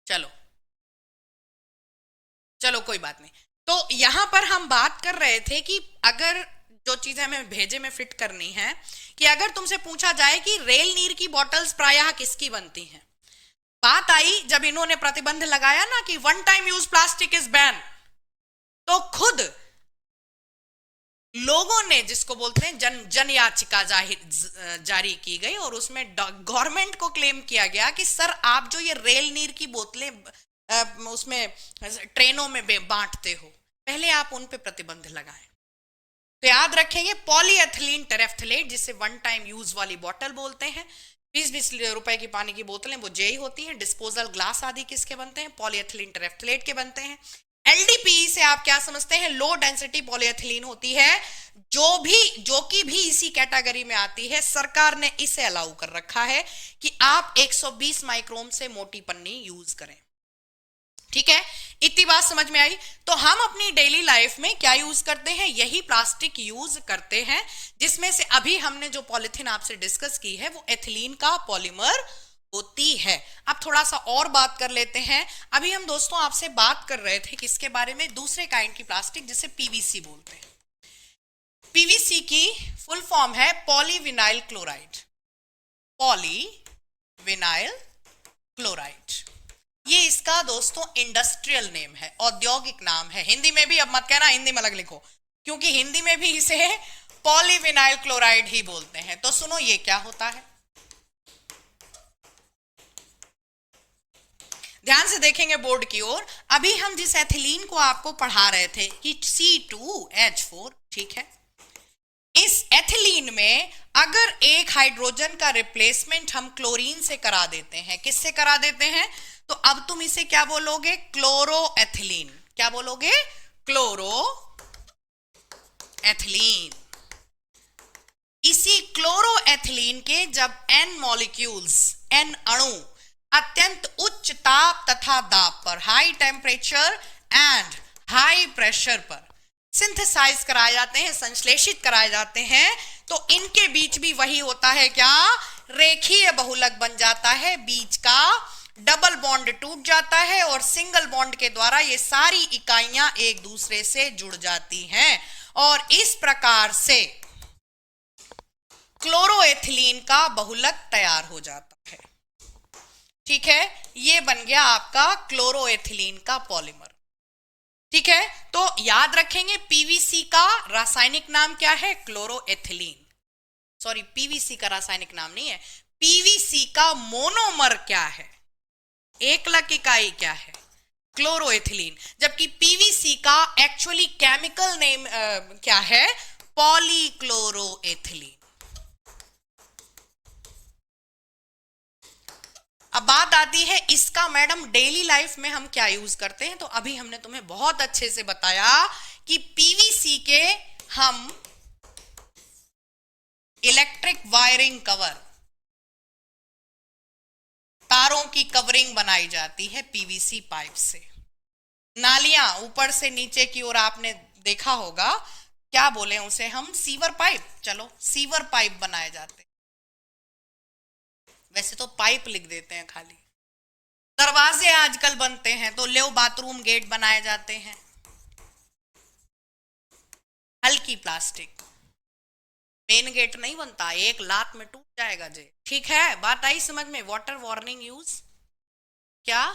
चलो चलो कोई बात नहीं। तो यहां पर हम बात कर रहे थे कि अगर जो चीजें हमें भेजे में फिट करनी है, कि अगर तुमसे पूछा जाए कि रेल नीर की बॉटल्स प्रायः किसकी बनती हैं, बात आई जब इन्होंने प्रतिबंध लगाया ना कि one time use plastic is ban, तो खुद लोगों ने, जिसको बोलते हैं जन याचिका जारी की गई, और उसमें गवर्नमेंट को क्लेम किया गया कि सर आप जो ये रेल नीर की बोतलें उसमें ट्रेनों में बांटते हो, पहले आप उन पे प्रतिबंध लगाएं। तो याद रखेंगे पॉलीएथिलीन टेरेफ्थलेट, जिसे वन टाइम यूज वाली बोतल बोलते हैं, 20-20 रुपए की पानी की बोतलें वो जेई होती हैं। डिस्पोजल ग्लास आदि किसके बनते हैं? पॉलीएथिलीन टेरेफ्थलेट के बनते हैं। एलडीपीई से आप क्या समझते हैं? लो डेंसिटी पॉलीएथिलीन होती है, जो कि भी इसी कैटेगरी में आती है। सरकार ने इसे अलाउ कर रखा है कि आप 120 माइक्रोन से मोटी पन्नी यूज करें, ठीक है? इतनी बात समझ में आई? तो हम अपनी डेली लाइफ में क्या यूज करते हैं? यही प्लास्टिक यूज करते हैं, जिसमें से अभी हमने जो पॉलिथीन आपसे डिस्कस की है वो एथिलीन का पॉलीमर होती है। अब थोड़ा सा और बात कर लेते हैं। अभी हम दोस्तों आपसे बात कर रहे थे किसके बारे में? दूसरे काइंड की प्लास्टिक, जिसे पीवीसी बोलते हैं। पीवीसी की फुल फॉर्म है पॉलीविनाइल क्लोराइड। पॉलीविनाइल क्लोराइड, ये इसका दोस्तों इंडस्ट्रियल नेम है, औद्योगिक नाम है। हिंदी में भी अब मत कहना हिंदी में अलग लिखो, क्योंकि हिंदी में भी इसे पॉलीविनाइल क्लोराइड ही बोलते हैं। तो सुनो ये क्या होता है, ध्यान से देखेंगे बोर्ड की ओर। अभी हम जिस एथिलीन को आपको पढ़ा रहे थे कि C2H4, ठीक है, इस एथिलीन में अगर एक हाइड्रोजन का रिप्लेसमेंट हम क्लोरीन से करा देते हैं, किससे करा देते हैं? तो अब तुम इसे क्या बोलोगे? क्लोरोएथिलीन। क्या बोलोगे? Chloro ethylene. इसी क्लोरोएथिलीन के जब N मॉलिक्यूल्स, N अणु अत्यंत उच्च ताप तथा दाब पर, high temperature and high pressure पर सिंथेसाइज कराए जाते हैं, संश्लेषित कराए जाते हैं, तो इनके बीच भी वही होता है, क्या? रेखीय बहुलक बन जाता है। बीच का डबल बॉन्ड टूट जाता है और सिंगल बॉन्ड के द्वारा ये सारी इकाइयां एक दूसरे से जुड़ जाती हैं और इस प्रकार से क्लोरोएथिलीन का बहुलक तैयार हो जाता है। ठीक है, ये बन गया आपका क्लोरोएथिलीन का पॉलीमर। ठीक है, तो याद रखेंगे पीवीसी का रासायनिक नाम क्या है? क्लोरोएथिलीन। सॉरी, पीवीसी का रासायनिक नाम नहीं है, पीवीसी का मोनोमर क्या है, एकलक इकाई क्या है? क्लोरोएथिलीन। जबकि पीवीसी का एक्चुअली केमिकल नेम क्या है? पॉलीक्लोरोएथिलीन। अब बात आती है इसका मैडम डेली लाइफ में हम क्या यूज करते हैं। तो अभी हमने तुम्हें बहुत अच्छे से बताया कि पीवीसी के हम इलेक्ट्रिक वायरिंग कवर, तारों की कवरिंग बनाई जाती है पीवीसी पाइप से। नालियां ऊपर से नीचे की ओर आपने देखा होगा, क्या बोले उसे हम? Sewer pipe. चलो, सीवर पाइप बनाए जाते, वैसे तो पाइप लिख देते हैं खाली। दरवाजे आजकल बनते हैं तो ले बाथरूम गेट बनाए जाते हैं, हल्की प्लास्टिक। मेन गेट नहीं बनता, एक लात में टूट जाएगा जे। ठीक है, बात आई समझ में? वाटर वार्निंग यूज, क्या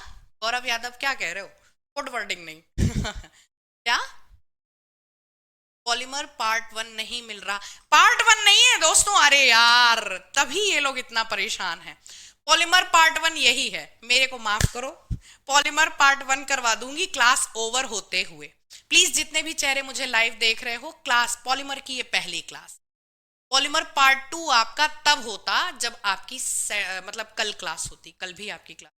गौरव यादव क्या कह रहे हो? कोड वर्डिंग नहीं क्या? पॉलीमर पार्ट 1 नहीं मिल रहा? पार्ट 1 नहीं है दोस्तों, अरे यार तभी ये लोग इतना परेशान हैं। पॉलीमर पार्ट 1 यही है, मेरे को माफ करो, पॉलीमर पार्ट 1 करवा दूंगी क्लास ओवर होते हुए। प्लीज जितने भी चेहरे मुझे लाइव देख रहे हो, क्लास पॉलीमर की ये पहली क्लास, पॉलीमर पार्ट 2 आपका तब होता जब आपकी मतलब कल क्लास होती, कल भी आपकी क्लास।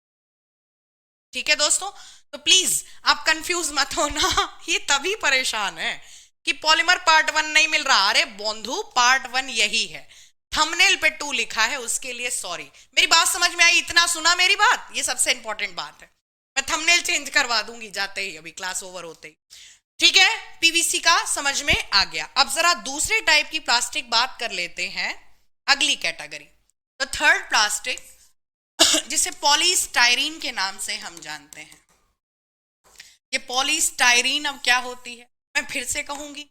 ठीक है दोस्तों, तो प्लीज आप कंफ्यूज मत होना ये तभी परेशान है कि पॉलीमर पार्ट 1 नहीं मिल रहा। अरे बंधु, पार्ट 1 यही है, थंबनेल पे 2 लिखा है, उसके लिए सॉरी। मेरी बात समझ में आई? इतना सुना मेरी बात? ये सबसे इंपॉर्टेंट बात है। मैं थंबनेल चेंज करवा दूंगी जाते ही, अभी क्लास ओवर होते ही। ठीक है, पीवीसी का समझ में आ गया। अब जरा दूसरे टाइप की प्लास्टिक बात कर लेते हैं, अगली कैटेगरी। तो थर्ड प्लास्टिक जिसे पॉलीस्टायरीन के नाम से हम जानते हैं। ये पॉलीस्टायरीन अब क्या होती है, मैं फिर से कहूंगी,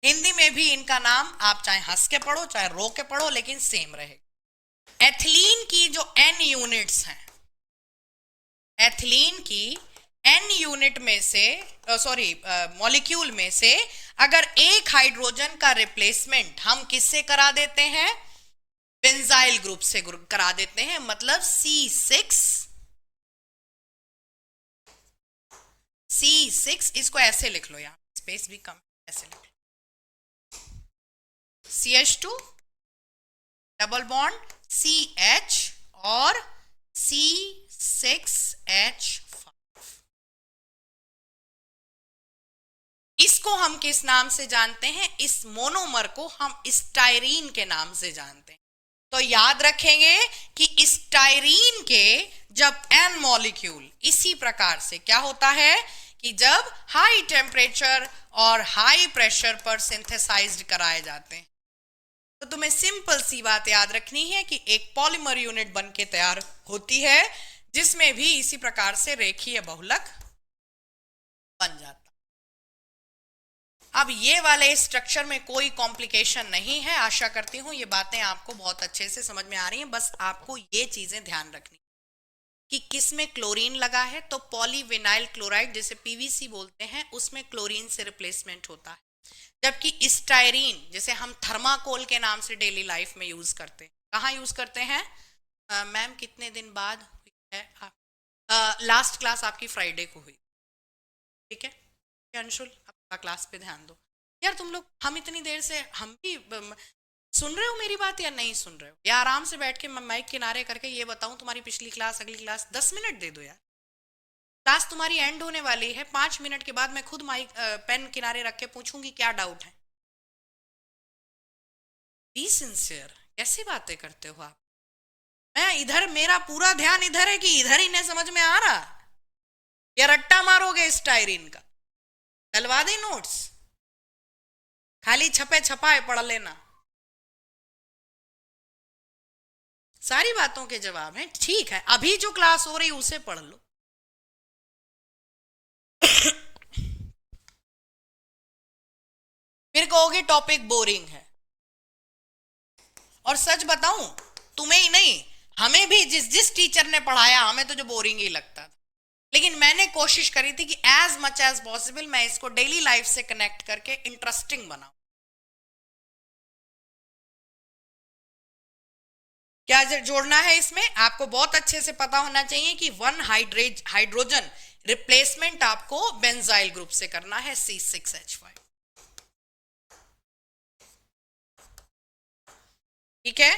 हिंदी में भी इनका नाम आप चाहे हंस के पढ़ो चाहे रो के पढ़ो, लेकिन सेम रहेगा। एथिलीन की जो N यूनिट्स हैं, एथिलीन की N यूनिट में से, सॉरी मॉलिक्यूल में से अगर एक हाइड्रोजन का रिप्लेसमेंट हम किससे करा देते हैं? बेंजाइल ग्रुप से करा देते हैं, मतलब C6, इसको ऐसे लिख लो, यहाँ स्पेस भी कम, ऐसे लिख लो, CH2 डबल बॉन्ड CH और C6H5। इसको हम किस नाम से जानते हैं? इस मोनोमर को हम स्टायरीन के नाम से जानते हैं। तो याद रखेंगे कि स्टायरीन के जब N मॉलिक्यूल इसी प्रकार से क्या होता है कि जब हाई टेम्परेचर और हाई प्रेशर पर सिंथेसाइज्ड कराए जाते हैं, तो तुम्हें सिंपल सी बात याद रखनी है कि एक पॉलीमर यूनिट बन के तैयार होती है, जिसमें भी इसी प्रकार से रेखीय बहुलक बन जाता। अब ये वाले स्ट्रक्चर में कोई कॉम्प्लिकेशन नहीं है, आशा करती हूँ ये बातें आपको बहुत अच्छे से समझ में आ रही हैं। बस आपको ये चीजें ध्यान रखनी कि किस में क्लोरीन लगा है, तो पॉलीविनाइल क्लोराइड जिसे पीवीसी बोलते हैं, उसमें क्लोरीन से रिप्लेसमेंट होता है। जबकि स्टायरीन जिसे हम थर्माकोल के नाम से डेली लाइफ में यूज करते हैं, कहाँ यूज करते हैं? मैम कितने दिन बाद हुई है? लास्ट क्लास आपकी फ्राइडे को हुई, ठीक है अंशुल, अपना क्लास पे ध्यान दो यार तुम लोग। हम इतनी देर से, हम भी सुन रहे हो मेरी बात या नहीं सुन रहे हो? या आराम से बैठ के मैं माइक किनारे करके ये बताऊं तुम्हारी पिछली क्लास अगली क्लास, 10 मिनट दे दो यार, क्लास तुम्हारी एंड होने वाली है, 5 मिनट के बाद मैं खुद माइक पेन किनारे रख के पूछूंगी क्या डाउट है। बी सिंसियर, कैसी बातें करते हो आप? मैं इधर, मेरा पूरा ध्यान इधर है कि इधर ही नहीं समझ में आ रहा, या रट्टा मारोगे इस टायरीन का? डलवा दे नोट्स, खाली छपे छपाए पढ़ लेना। सारी बातों के जवाब हैं, ठीक है अभी जो क्लास हो रही उसे पढ़ लो। फिर कहोगे टॉपिक बोरिंग है, और सच बताऊं तुम्हें ही नहीं, हमें भी जिस जिस टीचर ने पढ़ाया हमें तो जो बोरिंग ही लगता था, लेकिन मैंने कोशिश करी थी कि एज मच एज पॉसिबल मैं इसको डेली लाइफ से कनेक्ट करके इंटरेस्टिंग बनाऊं। क्या जोड़ना है इसमें? आपको बहुत अच्छे से पता होना चाहिए कि वन हाइड्रोजन रिप्लेसमेंट आपको बेंजाइल ग्रुप से करना है, C6H5। ठीक है,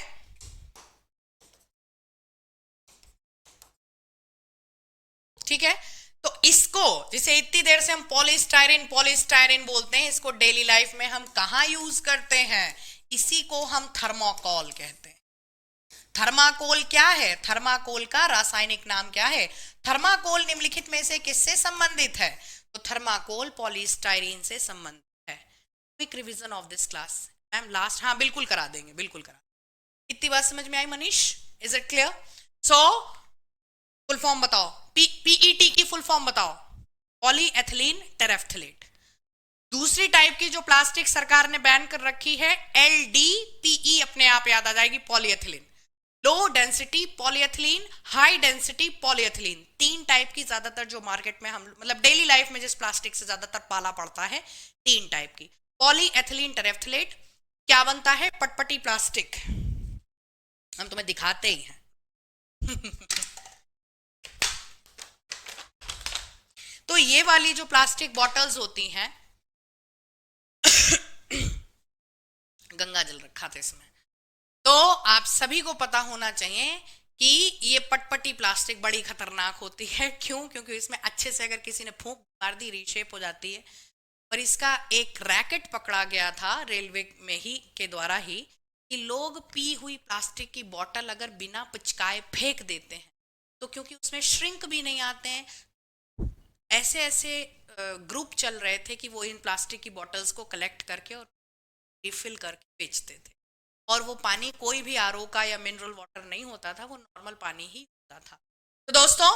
ठीक है। तो इसको, जिसे इतनी देर से हम पॉलीस्टायरिन पॉलीस्टायरिन बोलते हैं, इसको डेली लाइफ में हम कहाँ यूज करते हैं? इसी को हम थर्माकोल कहते हैं। थर्माकोल क्या है? थर्माकोल का रासायनिक नाम क्या है? थर्माकोल निम्नलिखित में से किससे संबंधित है? तो थर्माकोल पॉलीस्टायरिन से संबंधित है। Quick revision of this class ma'am, last, हाँ बिल्कुल करा देंगे, बिल्कुल करा। इतनी बात समझ में आई Manish? Is it clear? So full form बताओ, पीईटी की फुल फॉर्म बताओ। Polyethylene terephthalate. दूसरी टाइप की जो प्लास्टिक सरकार ने बैन कर रखी है, LDPE, अपने आप याद आ जाएगी, polyethylene. Low density polyethylene, high density polyethylene, तीन टाइप की ज्यादातर जो मार्केट में हम, मतलब डेली लाइफ में जिस प्लास्टिक से ज्यादातर पाला पड़ता है, तीन टाइप की। पॉलीएथिलीन टेरेफ्थलेट क्या बनता है? पटपटी प्लास्टिक, हम तुम्हें दिखाते ही हैं। तो ये वाली जो प्लास्टिक बॉटल्स होती हैं, गंगा जल रखा था इसमें, तो आप सभी को पता होना चाहिए कि ये पटपटी प्लास्टिक बड़ी खतरनाक होती है। क्यों? क्योंकि इसमें अच्छे से अगर किसी ने फूंक मार दी, रीशेप हो जाती है। और इसका एक रैकेट पकड़ा गया था रेलवे में ही के द्वारा ही, कि लोग पी हुई प्लास्टिक की बोतल अगर बिना पिचकाए फेंक देते हैं, तो क्योंकि उसमें श्रिंक भी नहीं आते हैं, ऐसे ऐसे ग्रुप चल रहे थे कि वो इन प्लास्टिक की बॉटल्स को कलेक्ट करके और रिफिल करके बेचते थे। और वो पानी कोई भी आरओ का या मिनरल वाटर नहीं होता था, वो नॉर्मल पानी ही होता था। तो दोस्तों,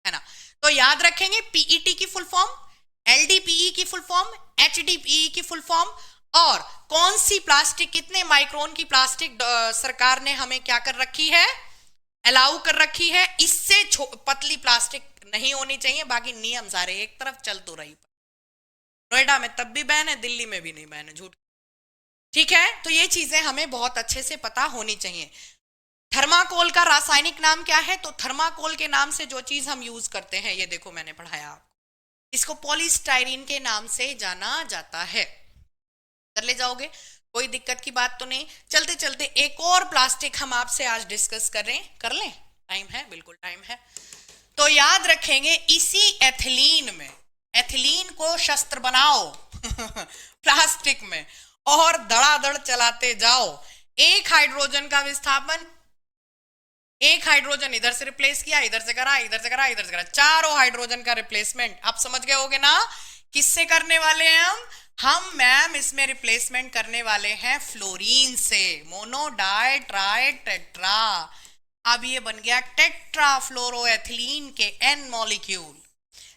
है ना, तो याद रखेंगे पीईटी की फुल फॉर्म, एलडीपीई की फुल फॉर्म, एचडीपीई की फुल फॉर्म, और कौन सी प्लास्टिक, कितने माइक्रोन की प्लास्टिक सरकार ने हमें क्या कर रखी है? अलाउ कर रखी है। इससे पतली प्लास्टिक नहीं होनी चाहिए। बाकी नियम सारे एक तरफ चल तो रही, नोएडा में तब भी बैन है, दिल्ली में भी नहीं बैन है, झूठ। ठीक है, तो ये चीजें हमें बहुत अच्छे से पता होनी चाहिए। थर्माकोल का रासायनिक नाम क्या है? तो थर्माकोल के नाम से जो चीज हम यूज करते हैं, ये देखो मैंने पढ़ाया आपको, इसको पॉलीस्टाइरीन के नाम से जाना जाता है। कर ले जाओगे, कोई दिक्कत की बात तो नहीं। चलते चलते एक और प्लास्टिक हम आपसे आज डिस्कस कर रहे हैं, कर लें? टाइम है, बिल्कुल टाइम है। तो याद रखेंगे, इसी एथिलीन में, एथिलीन को शस्त्र बनाओ प्लास्टिक में, और धड़ाधड़ चलाते जाओ। एक हाइड्रोजन का विस्थापन, एक हाइड्रोजन इधर से रिप्लेस किया, इधर से करा, इधर से करा, इधर से करा, चारों हाइड्रोजन का रिप्लेसमेंट। आप समझ गए होगे ना किससे करने वाले हैं हम मैम इसमें रिप्लेसमेंट करने वाले हैं फ्लोरीन से, मोनो डाई ट्राई टेट्रा। अब ये बन गया टेट्रा फ्लोरोएथिलीन के एन मॉलिक्यूल।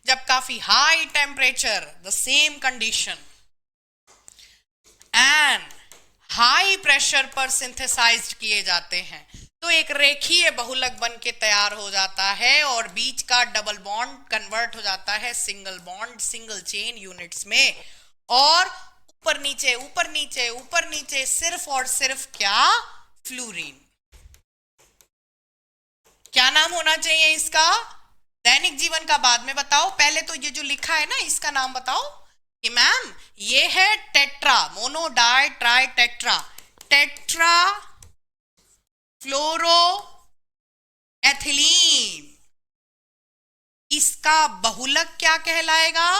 जब काफी high temperature, the same condition and high pressure पर सिंथेसाइज्ड किए जाते हैं, तो एक रेखीय बहुलक बन के तैयार हो जाता है, और बीच का डबल बॉन्ड कन्वर्ट हो जाता है single bond, single chain units में, और ऊपर नीचे ऊपर नीचे ऊपर नीचे सिर्फ और सिर्फ क्या? फ्लोरीन। क्या नाम होना चाहिए इसका? दैनिक जीवन का बाद में बताओ, पहले तो ये जो लिखा है ना, इसका नाम बताओ कि मैम ये है tetra, mono di tri tetra, tetrafluoroethylene. इसका बहुलक क्या कहलाएगा?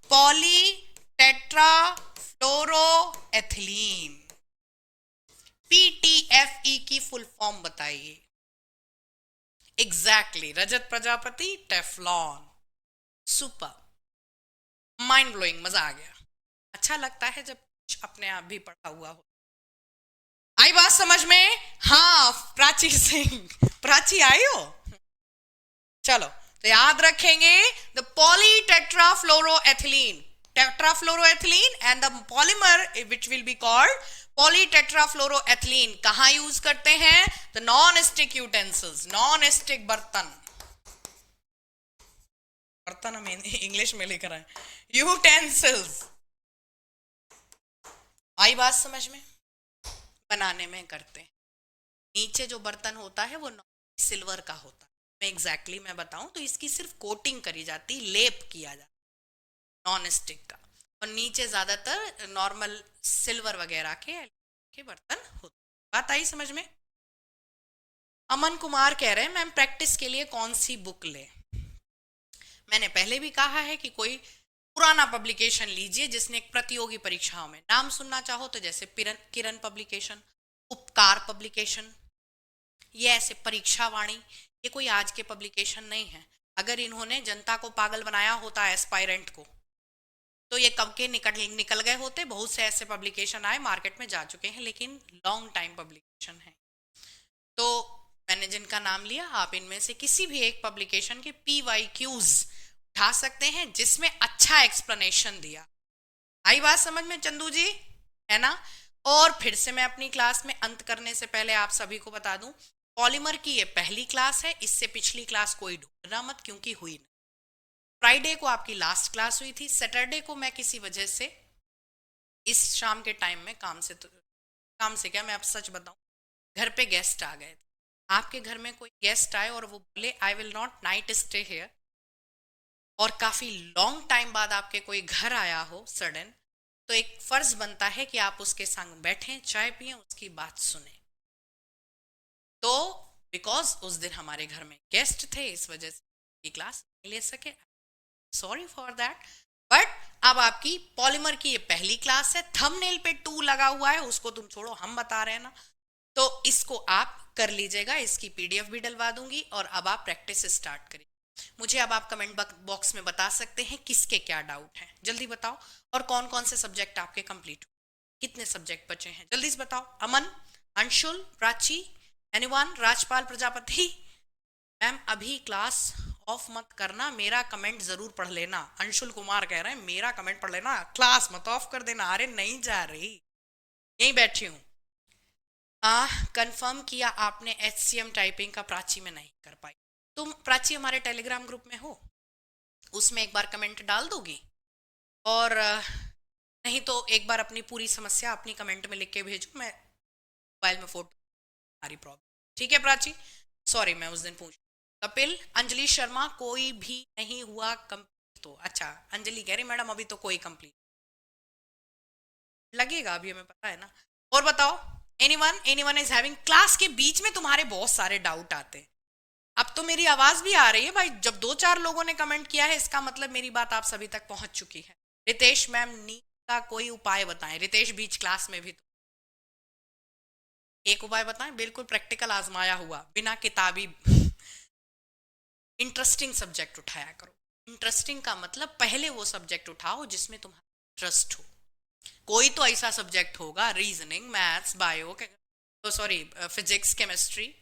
Polytetrafluoroethylene. PTFE की फुल फॉर्म बताइए। Exactly, Rajat Prajapati, Teflon. Super, mind blowing, मजा आ गया। अच्छा लगता है जब कुछ अपने आप भी पढ़ा हुआ हो। आई बात समझ में? हाँ, प्राची सिंह, प्राची आई हो? चलो, तो याद रखेंगे the polytetrafluoroethylene, tetrafluoroethylene and the polymer which will be called polytetrafluoroethylene कहां यूज करते हैं? The non stick utensils, non stick बर्तन, बर्तन हम इंग्लिश में लिख रहे हैं, यूटेंसिल्स। आई बात समझ में? बनाने में करते हैं। नीचे जो बर्तन होता है वो सिल्वर का होता है। मैं एग्जैक्टली मैं बताऊं तो इसकी सिर्फ कोटिंग करी जाती, लेप किया जाता नॉन स्टिक का, और नीचे ज्यादातर नॉर्मल सिल्वर वगैरह के बर्तन होते। बात आई समझ में? अमन कुमार कह रहे हैं मैम प्रैक्टिस के लिए कौन सी बुक ले? मैंने पहले भी कहा है कि कोई पुराना पब्लिकेशन लीजिए जिसने एक प्रतियोगी परीक्षाओं में नाम सुनना चाहो तो, जैसे किरण पब्लिकेशन, उपकार पब्लिकेशन, ये ऐसे परीक्षा वाणी, ये कोई आज के पब्लिकेशन नहीं है। अगर इन्होंने जनता को पागल बनाया होता एस्पायरेंट को, तो ये कब के निकल गए होते। बहुत से ऐसे पब्लिकेशन आए, मार्केट में जा चुके हैं, लेकिन लॉन्ग टाइम पब्लिकेशन है। तो मैंने जिनका नाम लिया, आप इनमें से किसी भी एक पब्लिकेशन के PYQs उठा सकते हैं जिसमें अच्छा एक्सप्लेनेशन दिया। आई बात समझ में चंदू जी? है ना? और फिर से मैं अपनी क्लास में अंत करने से पहले आप सभी को बता दूं, पॉलीमर की ये पहली क्लास है, इससे पिछली क्लास कोई ढूंढना मत क्योंकि हुई नहीं। फ्राइडे को आपकी लास्ट क्लास हुई थी। सैटरडे को मैं किसी वजह से इस शाम के टाइम में काम से क्या, मैं अब सच बताऊं, घर पे गेस्ट आ गए थे। आपके घर में कोई गेस्ट आए और वो बोले I will not night stay here, और काफी लॉन्ग टाइम बाद आपके कोई घर आया हो सडन, तो एक फर्ज बनता है कि आप उसके संग बैठें, चाय पिए, उसकी बात सुने। तो बिकॉज उस दिन हमारे घर में गेस्ट थे, इस वजह से क्लास नहीं ले सके, सॉरी फॉर दैट। बट अब आपकी पॉलीमर की ये पहली क्लास है। थंबनेल पे 2 लगा हुआ है, उसको तुम छोड़ो, हम बता रहे हैं ना, तो इसको आप कर लीजिएगा। इसकी PDF भी डलवा दूंगी और अब आप प्रैक्टिस स्टार्ट करिए। मुझे अब आप कमेंट बॉक्स में बता सकते हैं किसके क्या डाउट हैं, जल्दी बताओ। और कौन कौन से सब्जेक्ट आपके कंप्लीट हुए, कितने सब्जेक्ट बचे हैं, जल्दी से बताओ। अमन, अंशुल, प्राची, एनीवन, राजपाल प्रजापति। मैम अभी क्लास ऑफ मत करना, मेरा कमेंट जरूर पढ़ लेना। अंशुल कुमार कह रहे हैं मेरा कमेंट पढ़ लेना, क्लास मत ऑफ कर देना। अरे नहीं जा रही, यहीं बैठी हूँ। कंफर्म किया आपने HCM टाइपिंग का, प्राची में नहीं कर पाई। तुम प्राची हमारे टेलीग्राम ग्रुप में हो, उसमें एक बार कमेंट डाल दोगी, और नहीं तो एक बार अपनी पूरी समस्या अपनी कमेंट में लिख के भेजो, मैं मोबाइल में फोटो, हमारी प्रॉब्लम, ठीक है प्राची? सॉरी मैं उस दिन पूछ। कपिल, अंजलि शर्मा, कोई भी नहीं हुआ कंप्लीट तो? अच्छा, अंजलि कह रही मैडम अभी तो कोई कंप्लीट लगेगा, अभी हमें पता है ना। और बताओ, एनीवन इज हैविंग, क्लास के बीच में तुम्हारे बहुत सारे डाउट आते हैं। अब तो मेरी आवाज भी आ रही है भाई, जब 2-4 लोगों ने कमेंट किया है इसका मतलब मेरी बात आप सभी तक पहुंच चुकी है। रितेश मैम, नींद का कोई उपाय बताएं। रितेश बीच क्लास में भी तो एक उपाय बताएं, बिल्कुल प्रैक्टिकल आजमाया हुआ, बिना किताबी। इंटरेस्टिंग सब्जेक्ट उठाया करो। इंटरेस्टिंग का मतलब पहले वो सब्जेक्ट उठाओ जिसमें तुम्हारा इंटरेस्ट हो। कोई तो ऐसा सब्जेक्ट होगा, रीजनिंग, मैथ्स, बायो, तो सॉरी फिजिक्स, केमिस्ट्री,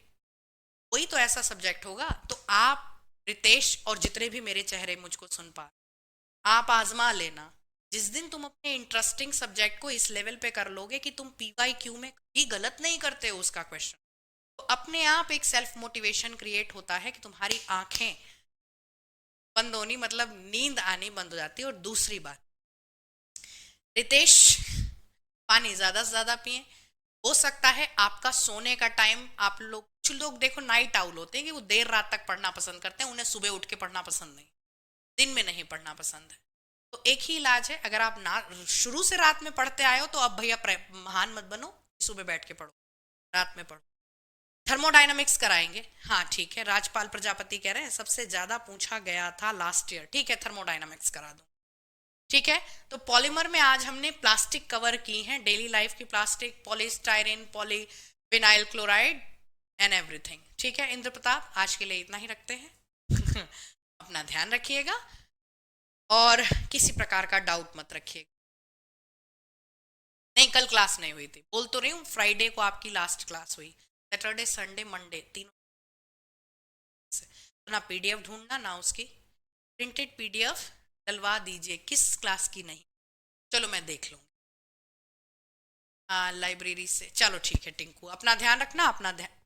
कोई तो ऐसा सब्जेक्ट होगा। तो आप रितेश और जितने भी मेरे चेहरे मुझको सुन पा, आप आजमा लेना। जिस दिन तुम अपने इंटरेस्टिंग सब्जेक्ट को इस लेवल पे कर लोगे कि तुम PYQ में कभी गलत नहीं करते हो उसका क्वेश्चन, तो अपने आप एक सेल्फ मोटिवेशन क्रिएट होता है कि तुम्हारी आंखें बंद होनी, मतलब नींद आनी बंद हो जाती है। और दूसरी बात, रितेश पानी ज्यादा से ज्यादा पिए। हो सकता है आपका सोने का टाइम, आप लोग, कुछ लोग देखो नाइट आउल होते हैं कि वो देर रात तक पढ़ना पसंद करते हैं, उन्हें सुबह उठ के पढ़ना पसंद नहीं, दिन में नहीं पढ़ना पसंद है। तो एक ही इलाज है, अगर आप ना शुरू से रात में पढ़ते आए हो तो अब भैया महान मत बनो, सुबह बैठ के पढ़ो, रात में पढ़ो। थर्मोडायनामिक्स कराएंगे, हाँ ठीक है। राजपाल प्रजापति कह रहे हैं सबसे ज्यादा पूछा गया था लास्ट ईयर, ठीक है थर्मोडायनामिक्स करा दो। ठीक है, तो पॉलीमर में आज हमने प्लास्टिक कवर की हैं, डेली लाइफ की plastic, polystyrene, poly vinyl chloride and everything. ठीक है इंद्र प्रताप, आज के लिए इतना ही रखते हैं। अपना ध्यान रखिएगा और किसी प्रकार का डाउट मत रखिएगा। नहीं कल क्लास नहीं हुई थी, बोल तो रही हूँ, फ्राइडे को आपकी लास्ट क्लास हुई, सैटरडे संडे मंडे तीनों से। तो ना पीडीएफ ढूंढना ना उसकी प्रिंटेड पीडीएफ डलवा दीजिए, किस क्लास की नहीं, चलो मैं देख लूंगी लाइब्रेरी से। चलो ठीक है टिंकू, अपना ध्यान रखना, अपना ध्यान।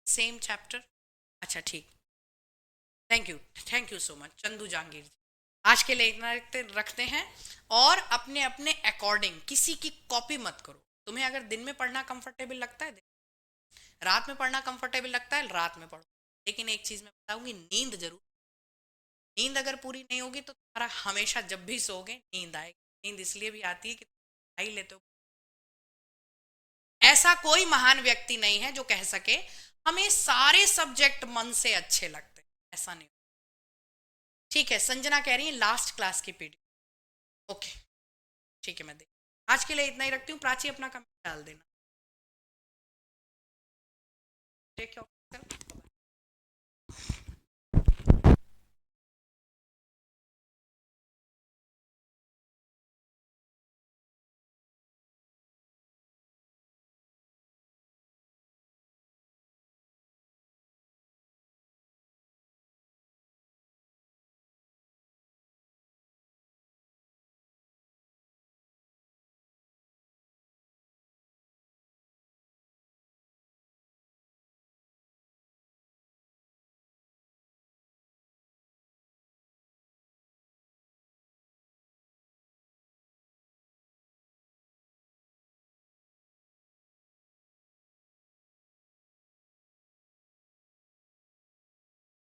सेम चैप्टर, अच्छा ठीक, thank you so much Chandu Jahangir ji. आज के लिए इतना रखते हैं, और अपने अपने अकॉर्डिंग किसी की कॉपी मत करो। तुम्हें अगर दिन में पढ़ना कंफर्टेबल लगता है, रात में पढ़ना कंफर्टेबल लगता है, रात में पढ़ो। लेकिन एक चीज मैं बताऊंगी, नींद जरूर, नींद अगर पूरी नहीं होगी तो तुम्हारा हमेशा जब भी सोओगे नींद आएगी। नींद इसलिए भी आती है कि पढ़ाई लेते हो। ऐसा कोई महान व्यक्ति नहीं है जो कह सके हमें सारे सब्जेक्ट मन से अच्छे लगते, ऐसा नहीं। ठीक है, संजना कह रही है लास्ट क्लास की पीडीएफ, ओके ठीक है मैं देख, आज के लिए इतना ही रखती हूँ। प्राची अपना कमेंट डाल देना। Take care.